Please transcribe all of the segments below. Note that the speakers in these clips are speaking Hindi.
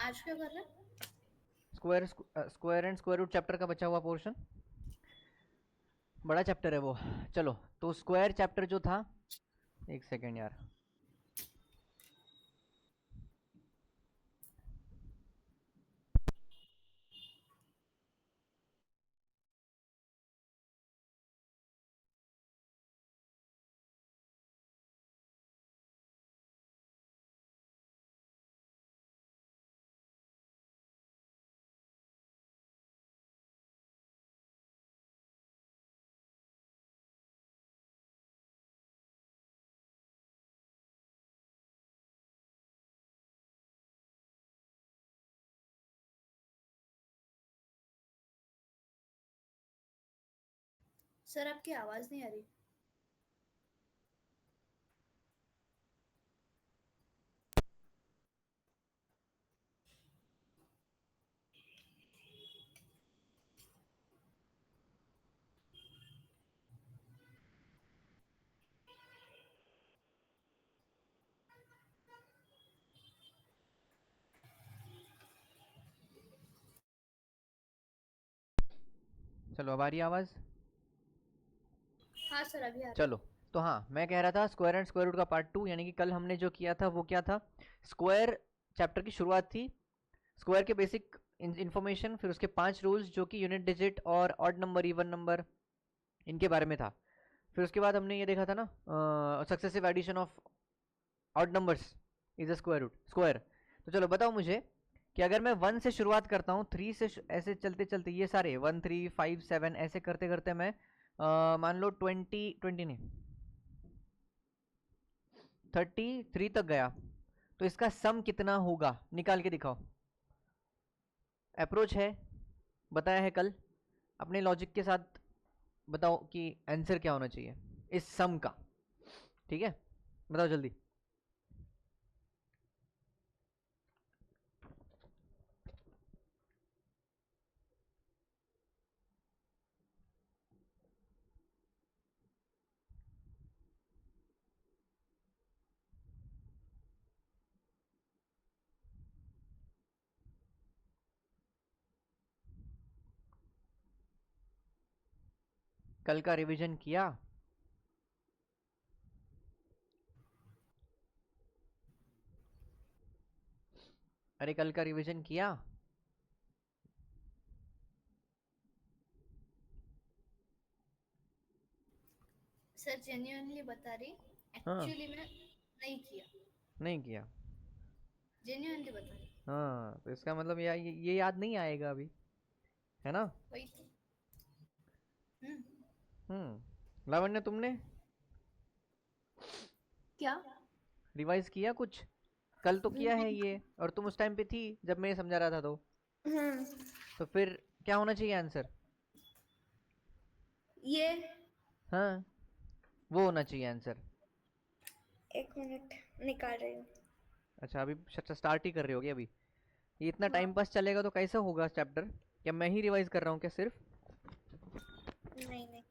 आज क्या कर रहे हैं? Square and square root chapter का बचा हुआ पोर्शन। बड़ा चैप्टर है वो। चलो, तो स्क्वायर चैप्टर जो था, एक सेकेंड यार। सर आपकी आवाज नहीं आ रही। चलो, अब आ रही है आवाज़। हाँ सर अभी आ रही चलो, है। तो हाँ, मैं कह रहा था स्क्वायर एंड स्क्वायर रूट का पार्ट टू, यानी कि कल हमने जो किया था वो क्या था। स्क्वायर चैप्टर की शुरुआत थी। स्क्वायर के बेसिक इन्फॉर्मेशन, फिर उसके 5 रूल्स जो कि यूनिट डिजिट और ऑड नंबर, इवन नंबर, इनके बारे में था। फिर उसके बाद हमने ये देखा था ना, successive addition of odd numbers is a square root square. तो चलो बताओ मुझे कि अगर मैं 1 से शुरुआत करता हूँ, 3 से ऐसे चलते चलते ये सारे 1 3 5 7 ऐसे करते करते मैं मान लो 20 नहीं, 33 तक गया, तो इसका सम कितना होगा निकाल के दिखाओ। अप्रोच है, बताया है कल, अपने लॉजिक के साथ बताओ कि आंसर क्या होना चाहिए इस सम का। ठीक है, बताओ जल्दी। कल का रिवीजन किया? अरे कल का रिवीजन किया? सर जेन्युइनली बता रही, हाँ, एक्चुअली मैं नहीं किया। नहीं किया। जेन्युइनली बता रही। हाँ, तो इसका मतलब ये याद नहीं आएगा अभी, है ना। वही तो। हम्म। लावण्य, तुमने क्या? रिवाइज किया कुछ? कल तो किया है नहीं। ये, और तुम उस टाइम पे थी जब मैं ये समझा रहा था, हम्म। तो फिर क्या होना चाहिए आंसर? ये हाँ, वो होना चाहिए आंसर। एक मिनट निकाल रही हूँ। अच्छा, अभी स्टार्ट ही कर रहे होगे अभी? ये इतना टाइम हाँ। पास चलेगा तो कैसा होगा चैप्टर? क्या मैं ही रिवाइज कर रहा हूँ क्या सिर्फ? नहीं नहीं।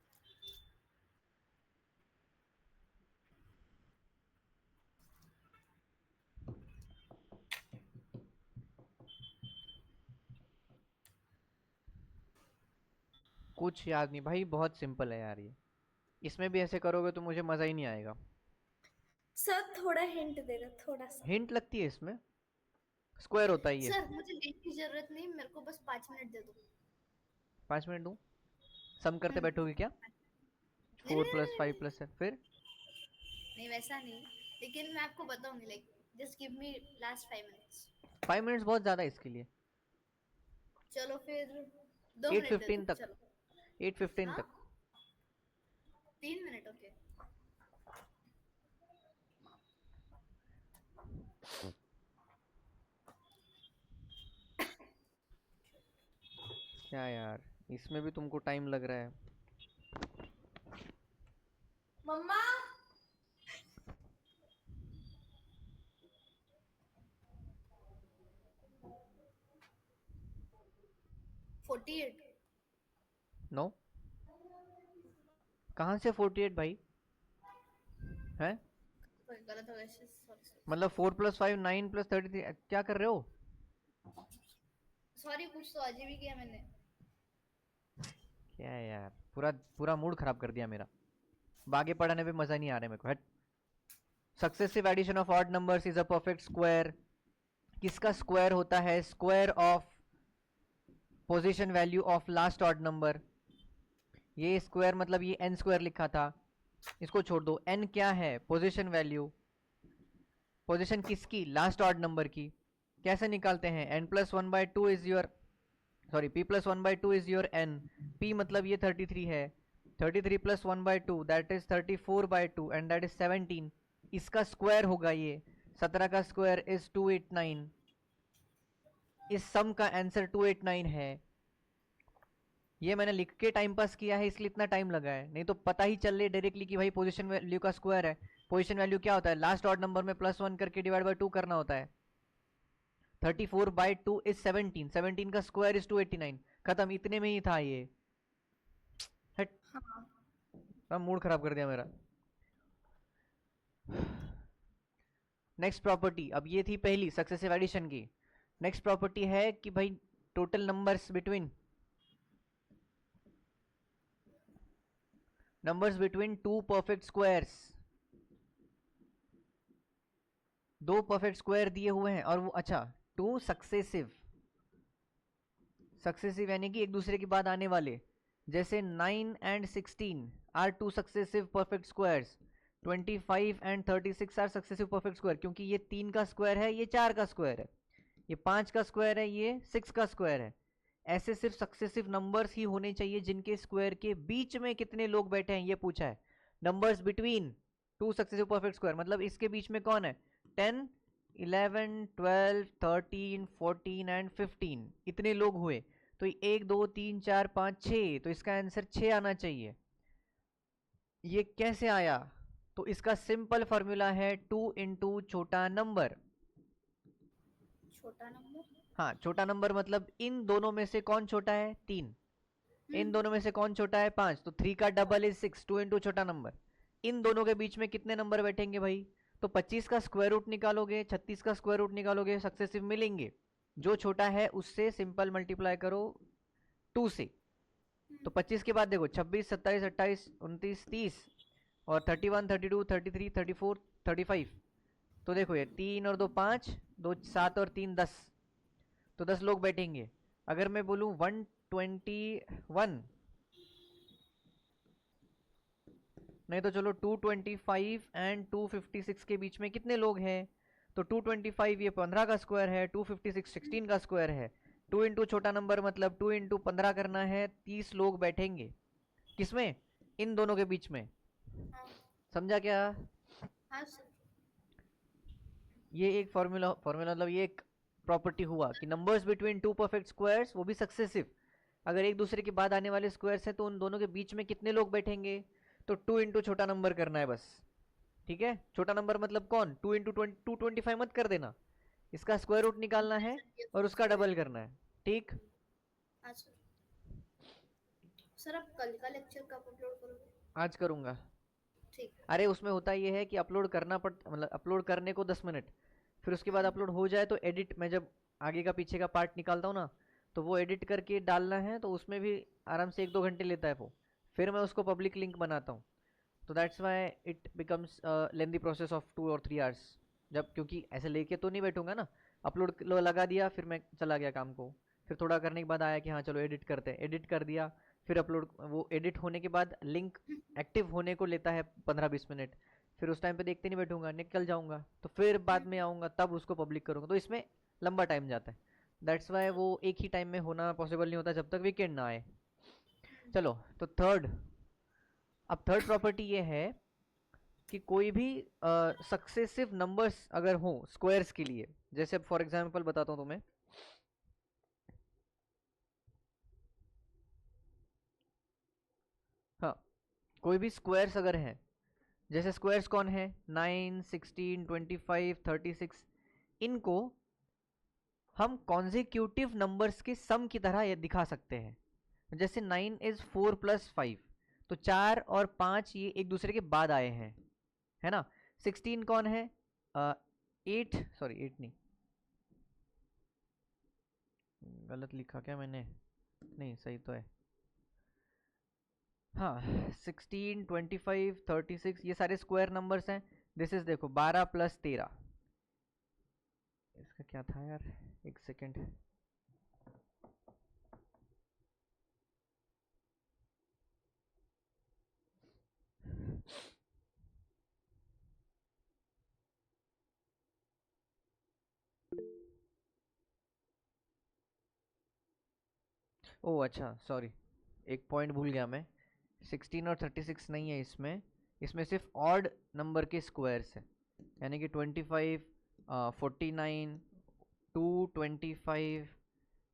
कुछ याद नहीं भाई, बहुत सिंपल है यार ये। इसमें भी ऐसे करोगे तो मुझे मज़ा ही नहीं आएगा। सर थोड़ा हिंट दे दो, थोड़ा सा। हिंट लगती है इसमें? स्क्वायर होता ही है। सर मुझे हिंट की जरूरत नहीं, मेरे को बस 5 मिनट दे दो। 5 मिनट दूँ? सम करते नहीं बैठोगे क्या? नहीं फोर नहीं प्लस नहीं फाइव नहीं। प्लस है फिर? नहीं वैसा नहीं। लेकिन मैं आपको बताऊंगी, like just give me last 5 minutes. 5 minutes बहुत ज़्यादा है इसके लिए। चलो फिर 2 मिनट दे 8:15 दो, तक। चलो। 8:15 हाँ, तक। 3 मिनट ओके। क्या यार, इसमें भी तुमको टाइम लग रहा है। मम्मा। 48। नो, कहाँ से 48 भाई? है? कोई गलत हो गया, सॉरी सॉरी। मतलब 4 + 5 9 + 33, क्या कर रहे हो? सॉरी, कुछ तो अजीब ही किया मैंने। क्या है यार, पूरा पूरा मूड खराब कर दिया मेरा। आगे पढ़ाने पे मजा नहीं आ रहा है मेरे को, हट। Successive addition of odd numbers is a perfect square. किसका स्क्वायर होता है? Square of position value of last odd number. ये स्क्वायर मतलब ये एन स्क्वायर लिखा था, इसको छोड़ दो। एन क्या है? Position value. पोजीशन किसकी? लास्ट ऑड नंबर की। कैसे निकालते हैं? N plus one by two is your, sorry P plus one by two is your N. P मतलब ये 33 है, 33 plus one by two that is 34 by two and that is 17। इसका स्क्वायर होगा ये, 17 का स्क्वायर इज 289। इस सम का आंसर 289 है। ये मैंने लिख के टाइम पास किया है इसलिए इतना टाइम लगा है, नहीं तो पता ही चल रही डायरेक्टली कि भाई पोजीशन वैल्यू का स्क्वायर है। पोजीशन वैल्यू क्या होता है? लास्ट ऑड नंबर में प्लस वन करके डिवाइड बाई टू करना होता है। 34 बाई टू इज 17, 17 का स्क्वायर इज 289। खत्म, इतने में ही था ये। हट, हाँ। मूड खराब कर दिया मेरा। नेक्स्ट प्रॉपर्टी, अब ये थी पहली सक्सेसिव एडिशन की। नेक्स्ट प्रॉपर्टी है कि भाई total numbers between two perfect squares. दो परफेक्ट स्क्वायर दिए हुए हैं और वो, अच्छा, टू सक्सेसिव, सक्सेसिव यानी कि एक दूसरे के बाद आने वाले। जैसे 9 and 16 are two successive perfect squares. 25 and 36 are successive perfect square, क्योंकि ये 3 का स्क्वायर है, ये 4 का स्क्वायर है, ये 5 का स्क्वायर है, ये 6 का स्क्वायर है। ऐसे सिर्फ सक्सेसिव नंबर्स ही होने चाहिए जिनके स्क्वायर के बीच में कितने लोग बैठे हैं ये पूछा है। Numbers between two successive perfect square मतलब इसके बीच में कौन है? 10, 11, 12, 13, 14 एंड 15, इतने लोग हुए। तो 1 2 3 4 5 6, तो इसका आंसर 6 आना चाहिए। ये कैसे आया? तो इसका सिंपल फॉर्मूला है 2 इंटू छोटा नंबर। छोटा नंबर। हाँ, छोटा नंबर मतलब इन दोनों में से कौन छोटा है? 3। इन दोनों में से कौन छोटा है? 5। तो 3 का डबल इज 6, 2 इंटू छोटा नंबर। इन दोनों के बीच में कितने नंबर बैठेंगे भाई? तो 25 का स्क्वायर रूट निकालोगे, 36 का स्क्वायर रूट निकालोगे, सक्सेसिव मिलेंगे। जो छोटा है उससे सिंपल मल्टीप्लाई करो 2 से। तो 25 के बाद देखो 26, 27, 28, 29, 30 और 31, 32, 33, 34, 35। तो देखो ये 3 और 2 5, 2 7 और 3 10, तो 10 लोग बैठेंगे। अगर मैं बोलूं 121, नहीं तो चलो 225 एंड 256 के बीच में कितने लोग हैं? तो 225 ये 15 का स्क्वायर है, 256 16 का स्क्वायर है। 2 इंटू छोटा नंबर मतलब 2 इंटू 15 करना है, 30 लोग बैठेंगे। किसमें? इन दोनों के बीच में। हाँ। समझा क्या? हाँ सर। ये एक फॉर्मूला फॉर्मूला मतलब ये एक प्रॉपर्टी हुआ कि numbers between two perfect squares, वो भी सक्सेसिव, अगर एक दूसरे के बाद आने वाले स्क्वायर्स हैं तो उन दोनों के बीच में कितने लोग बैठेंगे? तो 2 इंटू छोटा नंबर करना है बस। ठीक है, छोटा नंबर मतलब कौन? 2 इंटू 225 मत कर देना, इसका स्क्वायर रूट निकालना नहीं है सर, ये और तो उसका समझ डबल गई। करना है। ठीक। हाँ सर। सर आप कल का लेक्चर कब अपलोड करोगे? आज करूंगा। ठीक। अरे उसमें होता ये है कि अपलोड करना पड़, मतलब अपलोड करने को 10 मिनट, फिर उसके बाद अपलोड हो जाए तो एडिट, मैं जब आगे का पीछे का पार्ट निकालता हूँ ना, तो वो एडिट करके डालना है, तो उसमें भी आराम से 1 2 घंटे लेता है वो। फिर मैं उसको पब्लिक लिंक बनाता हूँ, तो that's why it becomes lengthy process of 2 और 3 आवर्स। जब, क्योंकि ऐसे लेके तो नहीं बैठूंगा ना, अपलोड लगा दिया फिर मैं चला गया काम को, फिर थोड़ा करने के बाद आया कि हाँ चलो एडिट करते हैं, एडिट कर दिया, फिर अपलोड, वो एडिट होने के बाद लिंक एक्टिव होने को लेता है 15 20 मिनट, फिर उस टाइम पे देखते नहीं बैठूंगा, निकल जाऊंगा, तो फिर बाद में आऊंगा तब उसको पब्लिक करूंगा, तो इसमें लंबा टाइम जाता है। दैट्स वाई वो एक ही टाइम में होना पॉसिबल नहीं होता जब तक वीकेंड ना आए। चलो, तो थर्ड, अब थर्ड प्रॉपर्टी ये है कि कोई भी सक्सेसिव नंबर्स अगर हो स्क्वायर्स के लिए, जैसे अब फॉर एग्जांपल बताता हूँ तुम्हें, हाँ, कोई भी स्क्वायर्स अगर हैं, जैसे स्क्वायर्स कौन है? 9, 16, 25, 36, इनको हम कॉन्जिक्यूटिव नंबर्स के सम की तरह ये दिखा सकते हैं। जैसे 9 इज 4 प्लस 5, तो 4 और 5 ये एक दूसरे के बाद आए हैं, है ना। 16 कौन है? 8, सॉरी 8 नहीं, गलत लिखा क्या मैंने? नहीं, सही तो है। हाँ, 16, 25, 36 ये सारे स्क्वायर नंबर्स हैं। दिस इज देखो 12 + 13। इसका क्या था यार, एक सेकेंड। ओह अच्छा, सॉरी, एक पॉइंट भूल गया मैं। 16 और 36 नहीं है इसमें। इसमें सिर्फ ऑड नंबर के स्क्वायर्स हैं, यानी कि 25, 49, 225,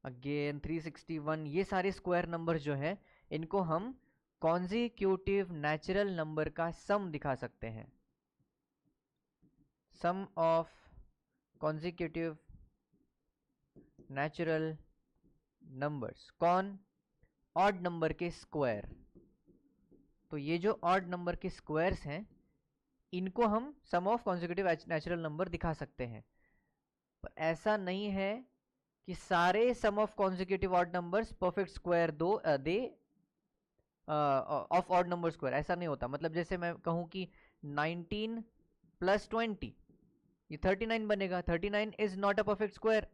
अगेन 361। ये सारे स्क्वायर नंबर जो है इनको हम कॉन्जिक्यूटिव नेचुरल नंबर का सम दिखा सकते हैं। Sum of consecutive natural numbers. कौन? ऑड नंबर के स्क्वायर। तो ये जो ऑड नंबर के स्क्वायर्स हैं इनको हम sum of consecutive natural number दिखा सकते हैं। पर ऐसा नहीं है कि सारे sum of consecutive odd numbers perfect square they of odd number square. ऐसा नहीं होता। मतलब जैसे मैं कहूँ कि 19 + 20 ये 39 बनेगा। 39 is not a perfect square.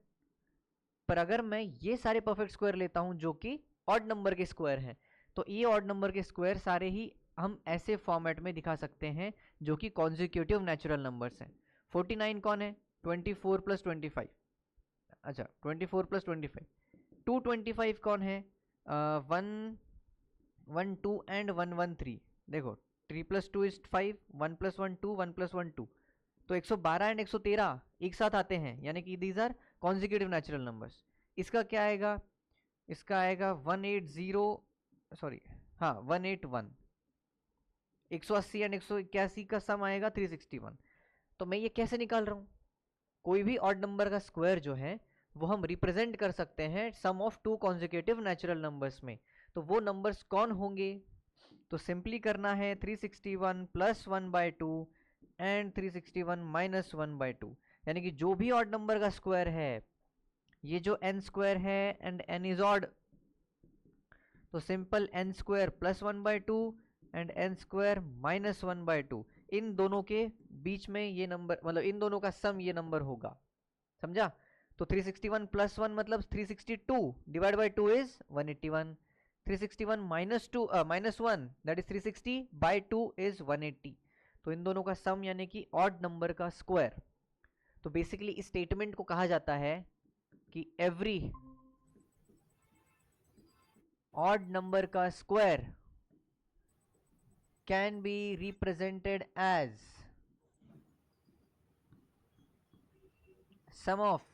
पर अगर मैं ये सारे परफेक्ट स्क्वायर लेता हूं जो कि ऑड नंबर के स्क्वायर हैं, तो ये ऑड नंबर के स्क्वायर सारे ही हम ऐसे फॉर्मेट में दिखा सकते हैं जो कि कॉन्जिक्यूटिव नेचुरल नंबर्स हैं। 49 कौन है? 24 + 25। अच्छा, 24 + 25। 225 कौन है? 1 1 2 एंड 1 1 3। देखो 3 + 2 = 5, 1 + 1 2, 1 + 1 2। तो 112 एंड 113 एक साथ आते हैं, यानी कि these are consecutive natural numbers. इसका क्या आएगा? इसका आएगा 180, सॉरी हाँ 181। 180 एंड 181 का सम आएगा 361। तो मैं ये कैसे निकाल रहा हूँ? कोई भी ऑड नंबर का स्क्वायर जो है वो हम रिप्रेजेंट कर सकते हैं sum of two consecutive natural numbers में। तो वो नंबर्स कौन होंगे? तो सिंपली करना है 361 + 1/2 एंड 361 - 1/2। यानी कि जो भी ऑड नंबर का स्क्वायर है, ये जो n स्क्वायर है एंड n इज ऑड, तो सिंपल n² + 1/2 एंड n² - 1/2। इन दोनों के बीच में ये नंबर, मतलब इन दोनों का सम ये नंबर होगा। समझा? तो 361 + 1 मतलब 362 / 2 इज 181। 361 - 2 -1 that is 360/2 is 180। तो इन दोनों का सम यानी कि ऑड नंबर का स्क्वायर। तो बेसिकली इस स्टेटमेंट को कहा जाता है कि एवरी ऑड नंबर का square can be represented as sum of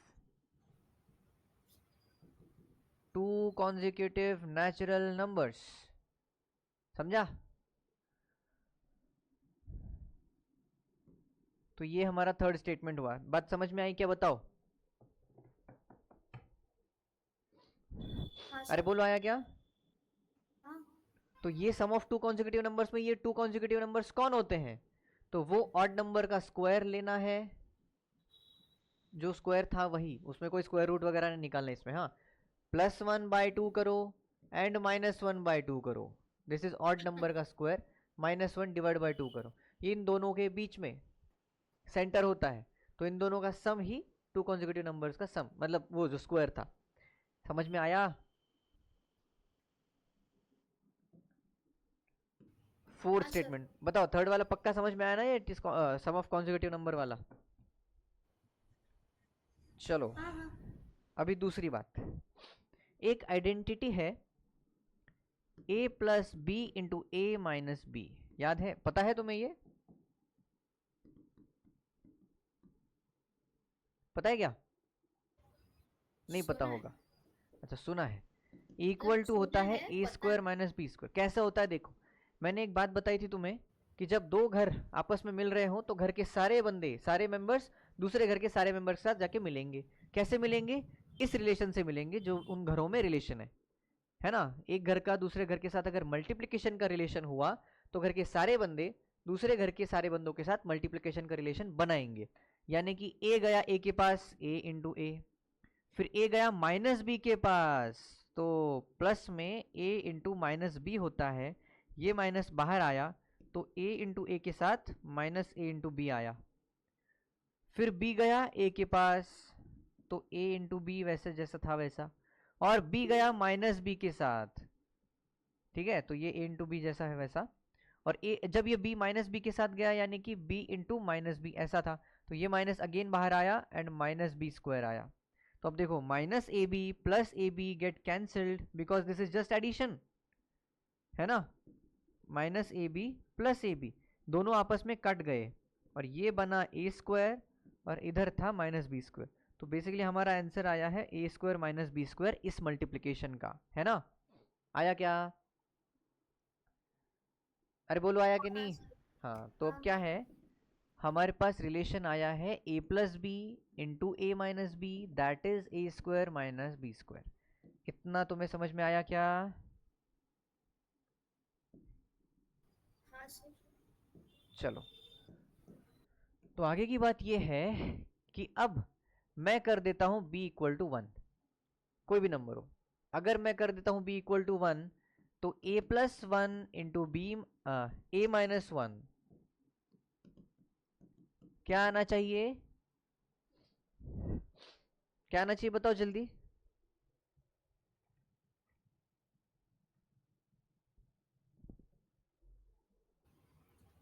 two consecutive natural numbers. समझा? तो ये हमारा थर्ड स्टेटमेंट हुआ। बात समझ में आई क्या? बताओ। हाँ अरे सर। बोलो, आया क्या? हाँ। तो ये सम ऑफ टू कॉन्जिक्यूटिव नंबर्स में ये टू कॉन्जिक्यूटिव नंबर्स कौन होते हैं? तो वो ऑड नंबर का स्क्वायर लेना है, जो स्क्वायर था वही, उसमें कोई स्क्वायर रूट वगैरह नहीं निकालना इसमें। हाँ, +1/2 करो एंड -1/2 करो। दिस इज ऑड नंबर का स्क्वायर। -1 / 2 करो। ये इन दोनों के बीच में सेंटर होता है, तो इन दोनों का सम ही टू कॉन्जिक्यूटिव नंबर्स का सम, मतलब वो जो स्क्वायर था। समझ में आया? फोर्थ हाँ सर। स्टेटमेंट बताओ। थर्ड वाला पक्का समझ में आया ना, ये सम ऑफ कॉन्जिक्यूटिव नंबर वाला? चलो, हाँ हाँ। अभी दूसरी बात। एक आइडेंटिटी है a + b × a - b। याद है? पता है तुम्हें ये? पता है क्या? नहीं पता सुना है। होगा। अच्छा, सुना है। मतलब इक्वल टू होता सुना है है, a² पता नहीं। - b²। कैसा होता है देखो, मैंने एक बात बताई थी तुम्हें कि जब दो घर आपस में मिल रहे हो तो घर के सारे बंदे, सारे मेंबर्स दूसरे घर के सारे मेंबर्स के साथ जाके मिलेंगे। कैसे मिलेंगे? इस रिलेशन से मिलेंगे जो उन घरों में रिलेशन है ना। एक घर का दूसरे घर के साथ अगर मल्टीप्लिकेशन का रिलेशन हुआ तो घर के सारे बंदे दूसरे घर के सारे बंदों के साथ मल्टीप्लिकेशन का रिलेशन बनाएंगे। यानी कि ए गया ए के पास, a × a, फिर a गया माइनस बी के पास, तो प्लस में a इंटू माइनस बी होता है, ये माइनस बाहर आया तो a इंटू ए के साथ माइनस a इंटू बी आया। फिर b गया a के पास, तो a इंटू बी वैसे जैसा था वैसा, और b गया माइनस बी के साथ, ठीक है, तो ये a इंटू बी जैसा है वैसा। और a जब ये b माइनस बी के साथ गया यानी कि b इंटू माइनस बी ऐसा था, तो ये माइनस अगेन बाहर आया एंड माइनस बी स्क्वायर आया। तो अब देखो minus A B plus A B get cancelled because this is just addition, है ना। Minus A B plus A B दोनों आपस में कट गए और ये बना ए स्क्वायर और इधर था माइनस बी स्क्वायर। तो बेसिकली हमारा आंसर आया है ए स्क्वायर माइनस बी स्क्वायर इस मल्टीप्लिकेशन का, है ना। आया क्या? अरे बोलो आया कि हाँ नहीं? सर। हाँ, तो अब हाँ क्या है, हमारे पास रिलेशन आया है a plus B into A minus B that is A square minus B square. इतना तुम्हें समझ में आया क्या? हाँ सर। चलो, तो आगे की बात यह है कि अब मैं कर देता हूं b इक्वल टू वन, कोई भी नंबर हो। अगर मैं कर देता हूं b इक्वल टू वन, तो a plus one into B A minus one क्या आना चाहिए? क्या आना चाहिए बताओ जल्दी।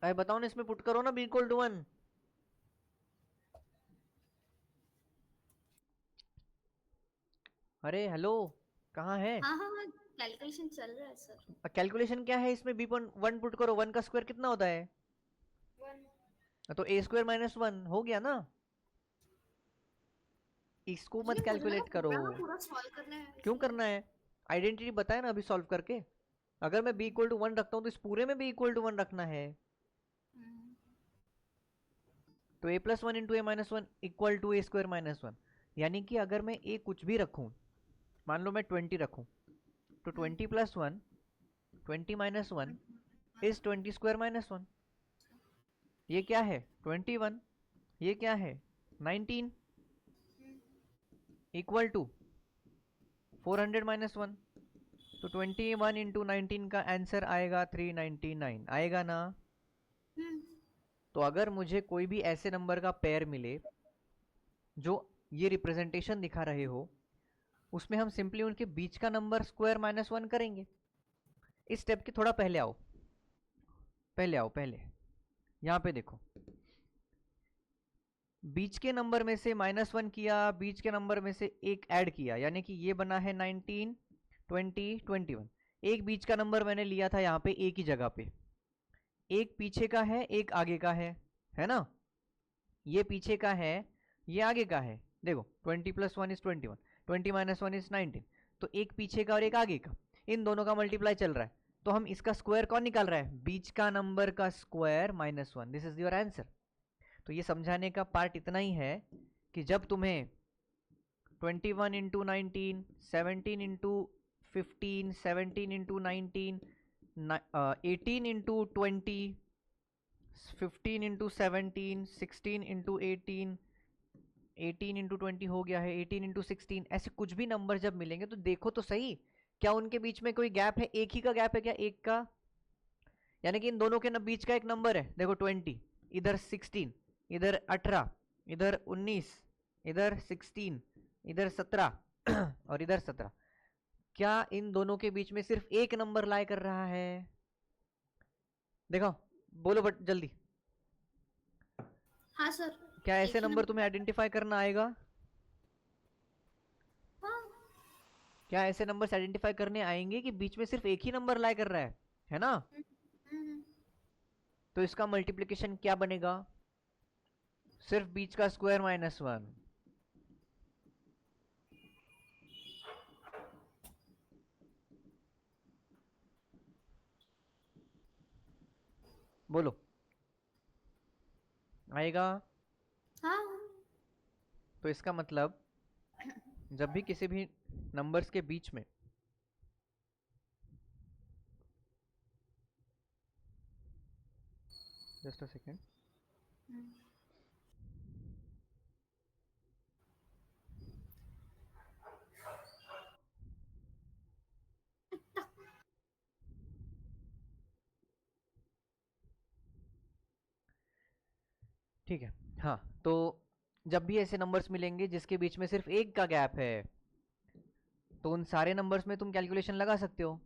अरे बताओ ना, इसमें पुट करो ना b इक्वल टू वन। अरे हेलो, कहाँ है? हाँ हाँ हाँ, कैलकुलेशन चल रहा है सर। कैलकुलेशन क्या है इसमें, बी वन पुट करो, वन का स्क्वायर कितना होता है? वन। तो ए स्क्वायर माइनस वन हो गया ना। इसको मत लेकिन मुझे लगा कैलकुलेट करो। पूरा का पूरा सॉल्व करना है क्यों इसलिए। करना है? आइडेंटिटी बताया ना अभी सॉल्व करके। अगर मैं बी इक्वल टू वन रखता हूँ तो इस पूरे में बी इक्वल टू वन रखना है। हम्म, तो A plus one into A minus one equal to A square minus one, यानी कि अगर मैं ए कुछ भी रखूँ, मान लो मैं 20 रखूँ, तो हम्म, 20 plus one, 20 minus one one. Is 20 square minus one. ये क्या है? 21। ये क्या है? 19 इक्वल टू 400 माइनस वन। तो 21 इंटू 19 का आंसर आएगा 399, आएगा ना। हम्म, तो अगर मुझे कोई भी ऐसे नंबर का पेयर मिले जो ये रिप्रेजेंटेशन दिखा रहे हो, उसमें हम सिंपली उनके बीच का नंबर स्क्वायर माइनस वन करेंगे। इस स्टेप के थोड़ा पहले आओ, पहले आओ, पहले यहाँ पे देखो, बीच के नंबर में से माइनस वन किया, बीच के नंबर में से एक ऐड किया, यानी कि ये बना है 19, 20, 21। एक बीच का नंबर मैंने लिया था यहाँ पे ए की जगह पे, एक पीछे का है एक आगे का है ना। ये पीछे का है, ये आगे का है। देखो 20 plus one is 21, 20 minus one is 19। तो एक पीछे का और एक आगे का, इन दोनों का मल्टीप्लाई चल रहा है। तो हम इसका स्क्वायर कौन निकाल रहा है? बीच का नंबर का square minus one. This is your answer. तो ये समझाने का पार्ट इतना ही है कि जब तुम्हें 21 into 19, 17 into 15, 17 into 19, 18 into 20, 15 into 17, 16 into 18, 18 into 20 हो गया है, 18 इंटू 16, ऐसे कुछ भी नंबर जब मिलेंगे तो देखो तो सही, क्या उनके बीच में कोई गैप है? एक ही का गैप है क्या? एक का, यानी कि इन दोनों के बीच का एक नंबर है। देखो 20, इधर 16, इधर 18, इधर 19, इधर 16, इधर 17 और इधर 17। क्या इन दोनों के बीच में सिर्फ एक नंबर लाई कर रहा है? देखो, बोलो बट जल्दी। हाँ सर। क्या एक ऐसे ही नंबर नंबर। तुम्हें आइडेंटिफाई करना आएगा? हाँ। क्या ऐसे नंबर्स आइडेंटिफाई करने आएंगे कि बीच में सिर्फ एक ही नंबर लाई कर रहा है ना। हम्म, हम्म, तो इसका मल्टीप्लिकेशन क्या बनेगा? सिर्फ बीच का स्क्वायर माइनस वन। बोलो, आएगा? हाँ। तो इसका मतलब जब भी किसी भी नंबर्स के बीच में जस्ट अ सेकेंड, हम्म, ठीक है। हाँ, तो जब भी ऐसे नंबर्स मिलेंगे जिसके बीच में सिर्फ एक का गैप है, तो उन सारे नंबर्स में तुम कैलकुलेशन लगा सकते हो।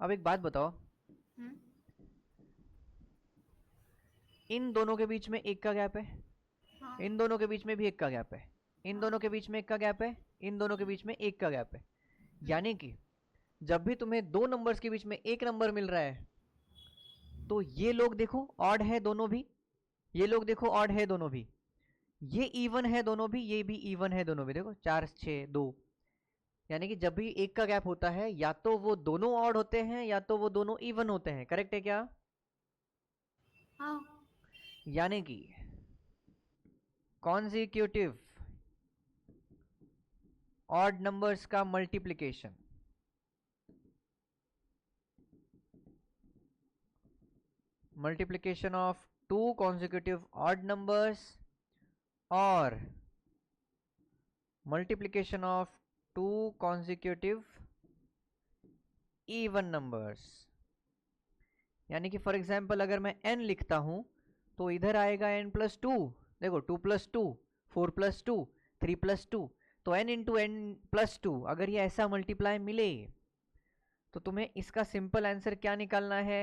अब एक बात बताओ, हम्म। इन दोनों के बीच में एक का गैप है, हाँ इन दोनों के बीच में भी एक का गैप है, इन दोनों हाँ के बीच में एक का गैप है, इन दोनों के बीच में एक का गैप है। हम्म, यानी कि जब भी तुम्हें दो नंबर्स के बीच में एक नंबर मिल रहा है, तो ये लोग देखो ऑड है दोनों भी, ये लोग देखो ऑड है दोनों भी, ये इवन है दोनों भी, ये भी इवन है दोनों भी। देखो 4 6 2, यानी कि जब भी एक का गैप होता है या तो वो दोनों ऑड होते हैं या तो वो दोनों इवन होते हैं। करेक्ट है क्या? हाँ यानी कि कॉन्जिक्यूटिव ऑड नंबर्स का multiplication of two consecutive odd numbers और multiplication of two consecutive even numbers। यानी कि फॉर एग्जाम्पल अगर मैं n लिखता हूं तो इधर आएगा n+2। देखो 2+2, 4+2, 3+2, तो n इंटू n+2। अगर ये ऐसा मल्टीप्लाई मिले तो तुम्हें इसका सिंपल आंसर क्या निकालना है?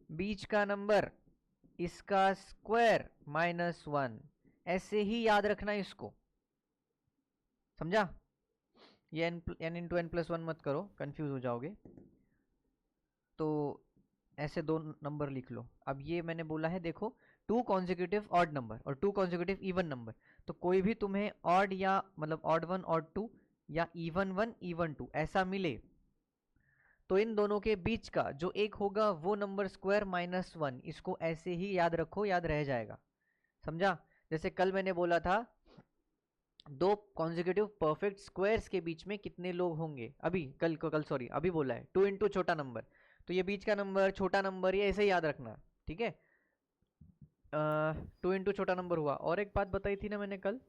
बीच का नंबर, इसका स्क्वायर -1। ऐसे ही याद रखना इसको, समझा? ये n इंटू n+1 मत करो, कंफ्यूज हो जाओगे। तो ऐसे दो नंबर लिख लो। अब ये मैंने बोला है, देखो, टू कॉन्जिक्यूटिव ऑड नंबर और टू कॉन्जिक्यूटिव इवन नंबर, तो कोई भी तुम्हें ऑड या मतलब ऑड 1 ऑड 2 या इवन 1 इवन 2 ऐसा मिले, तो इन दोनों के बीच का जो एक होगा वो नंबर स्क्वायर -1। इसको ऐसे ही याद रखो, याद रह जाएगा, समझा? जैसे कल मैंने बोला था दो कॉन्जिक्यूटिव परफेक्ट स्क्वायर्स के बीच में कितने लोग होंगे, कल सॉरी अभी बोला है 2 इंटू छोटा नंबर, तो ये बीच का नंबर छोटा नंबर ये ऐसे ही याद रखना, ठीक है? 2 इंटू छोटा नंबर हुआ। और एक बात बताई थी ना मैंने कल,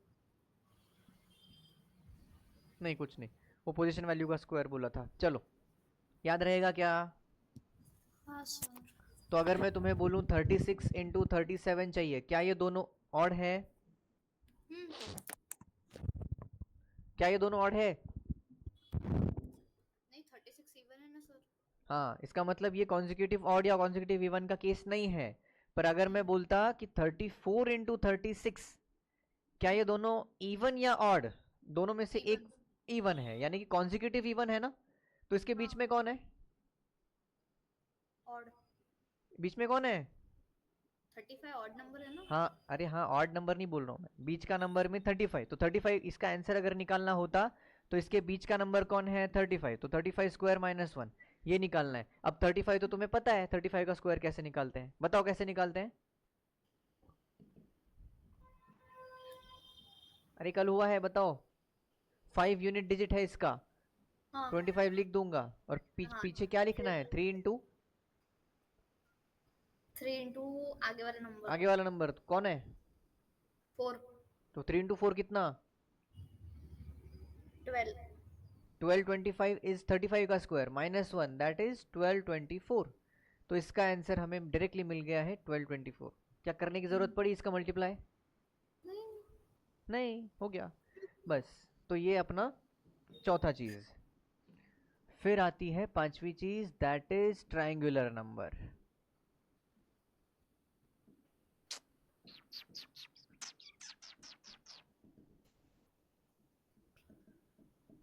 नहीं कुछ नहीं, वो पोजीशन वैल्यू का स्क्वायर बोला था। चलो, याद रहेगा क्या? हाँ सर। तो अगर मैं तुम्हें बोलूं 36 इंटू 37 चाहिए, क्या ये दोनों ऑड है? क्या ये दोनों ऑड है? नहीं 36 इवन है ना सर। हाँ, इसका मतलब ये कॉन्जिक्यूटिव ऑड या कॉन्जिक्यूटिव इवन का केस नहीं है। पर अगर मैं बोलता कि 34 इंटू 36, क्या ये दोनों इवन या ऑड? दोनों में से एक इवन। इवन है, यानी कि कॉन्जिक्यूटिव इवन है ना। तो इसके बीच हाँ में कौन है? ऑड। बीच में कौन है? 35 ऑड नंबर है ना। हाँ, अरे हाँ, ऑड नंबर नहीं बोल रहा हूँ मैं, बीच का नंबर में 35। तो 35 इसका आंसर अगर निकालना होता तो इसके बीच का नंबर कौन है? 35। तो 35 स्क्वायर -1 ये निकालना है। अब 35 तो तुम्हें पता है 35 का स्क्वायर कैसे निकालते हैं, बताओ कैसे निकालते हैं? अरे कल हुआ है, बताओ। 5 यूनिट डिजिट है इसका, हाँ 25 लिख दूंगा। और हाँ। पीछे क्या लिखना है? 3 इंटू 3 इंटू आगे वाला नंबर आगे वाला नंबर तो कौन है? 4। तो 3 इंटू 4 कितना? 12। 12 25 इज 35 का स्क्वायर -1 दैट इज 12 24। तो इसका आंसर हमें डायरेक्टली मिल गया है 12 24। क्या करने की जरूरत पड़ी इसका मल्टीप्लाई? नहीं। नहीं, हो गया बस। तो ये अपना चौथा चीज। फिर आती है पांचवी चीज, that is triangular number.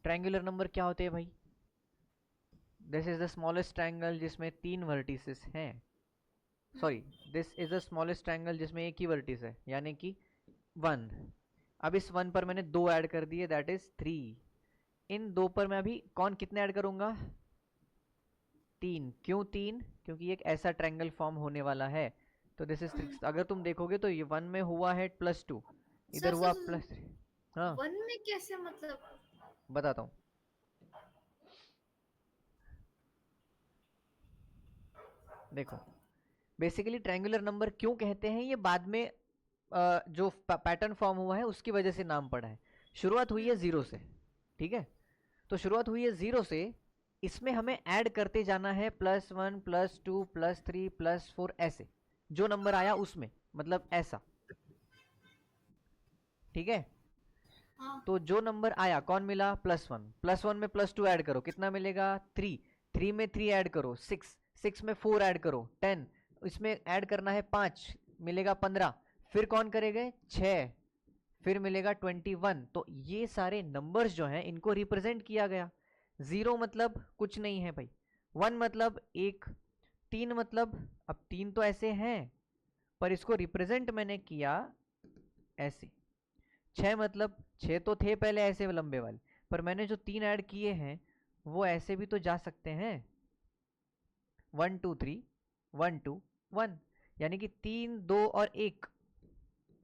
Triangular number क्या होते हैं भाई? This is the smallest triangle जिसमें 3 वर्टिसेस हैं। Sorry, this is the smallest triangle जिसमें एक ही वर्टिस है, यानी कि 1। अब इस 1 पर मैंने 2 ऐड कर दिए, दैट इज 3। इन 2 पर मैं अभी कितने ऐड करूंगा? 3। क्यों 3? क्योंकि एक ऐसा ट्रायंगल फॉर्म होने वाला है। तो दिस इज 6। अगर तुम देखोगे तो ये 1 में हुआ है +2, इधर सर हुआ सर +3। हाँ, 1 में कैसे मतलब? बताता हूँ। देखो, बेसिकली ट्रायंगुलर नंबर क्यों कहते हैं ये बाद में जो पैटर्न फॉर्म हुआ है उसकी वजह से नाम पड़ा है। शुरुआत हुई है 0 से, ठीक है? तो शुरुआत हुई है 0 से, इसमें हमें ऐड करते जाना है +1 +2 +3 +4 ऐसे, जो नंबर आया उसमें। मतलब ऐसा, ठीक है। हाँ तो जो नंबर आया कौन मिला, +1, +1 में +2 ऐड करो कितना मिलेगा 3, 3 में 3 ऐड करो 6, 6 में 4 ऐड करो 10, इसमें ऐड करना है 5 मिलेगा 15, फिर कौन करेगा 6, फिर मिलेगा 21। तो ये सारे नंबर्स जो हैं इनको रिप्रेजेंट किया गया। 0 मतलब कुछ नहीं है भाई, 1 मतलब एक, 3 मतलब, अब 3 तो ऐसे हैं पर इसको रिप्रेजेंट मैंने किया ऐसे, 6 मतलब 6 तो थे पहले ऐसे लंबे वाले, पर मैंने जो 3 ऐड किए हैं वो ऐसे भी तो जा सकते हैं, 1 2 3 1 2 1, यानी कि 3 2 और 1।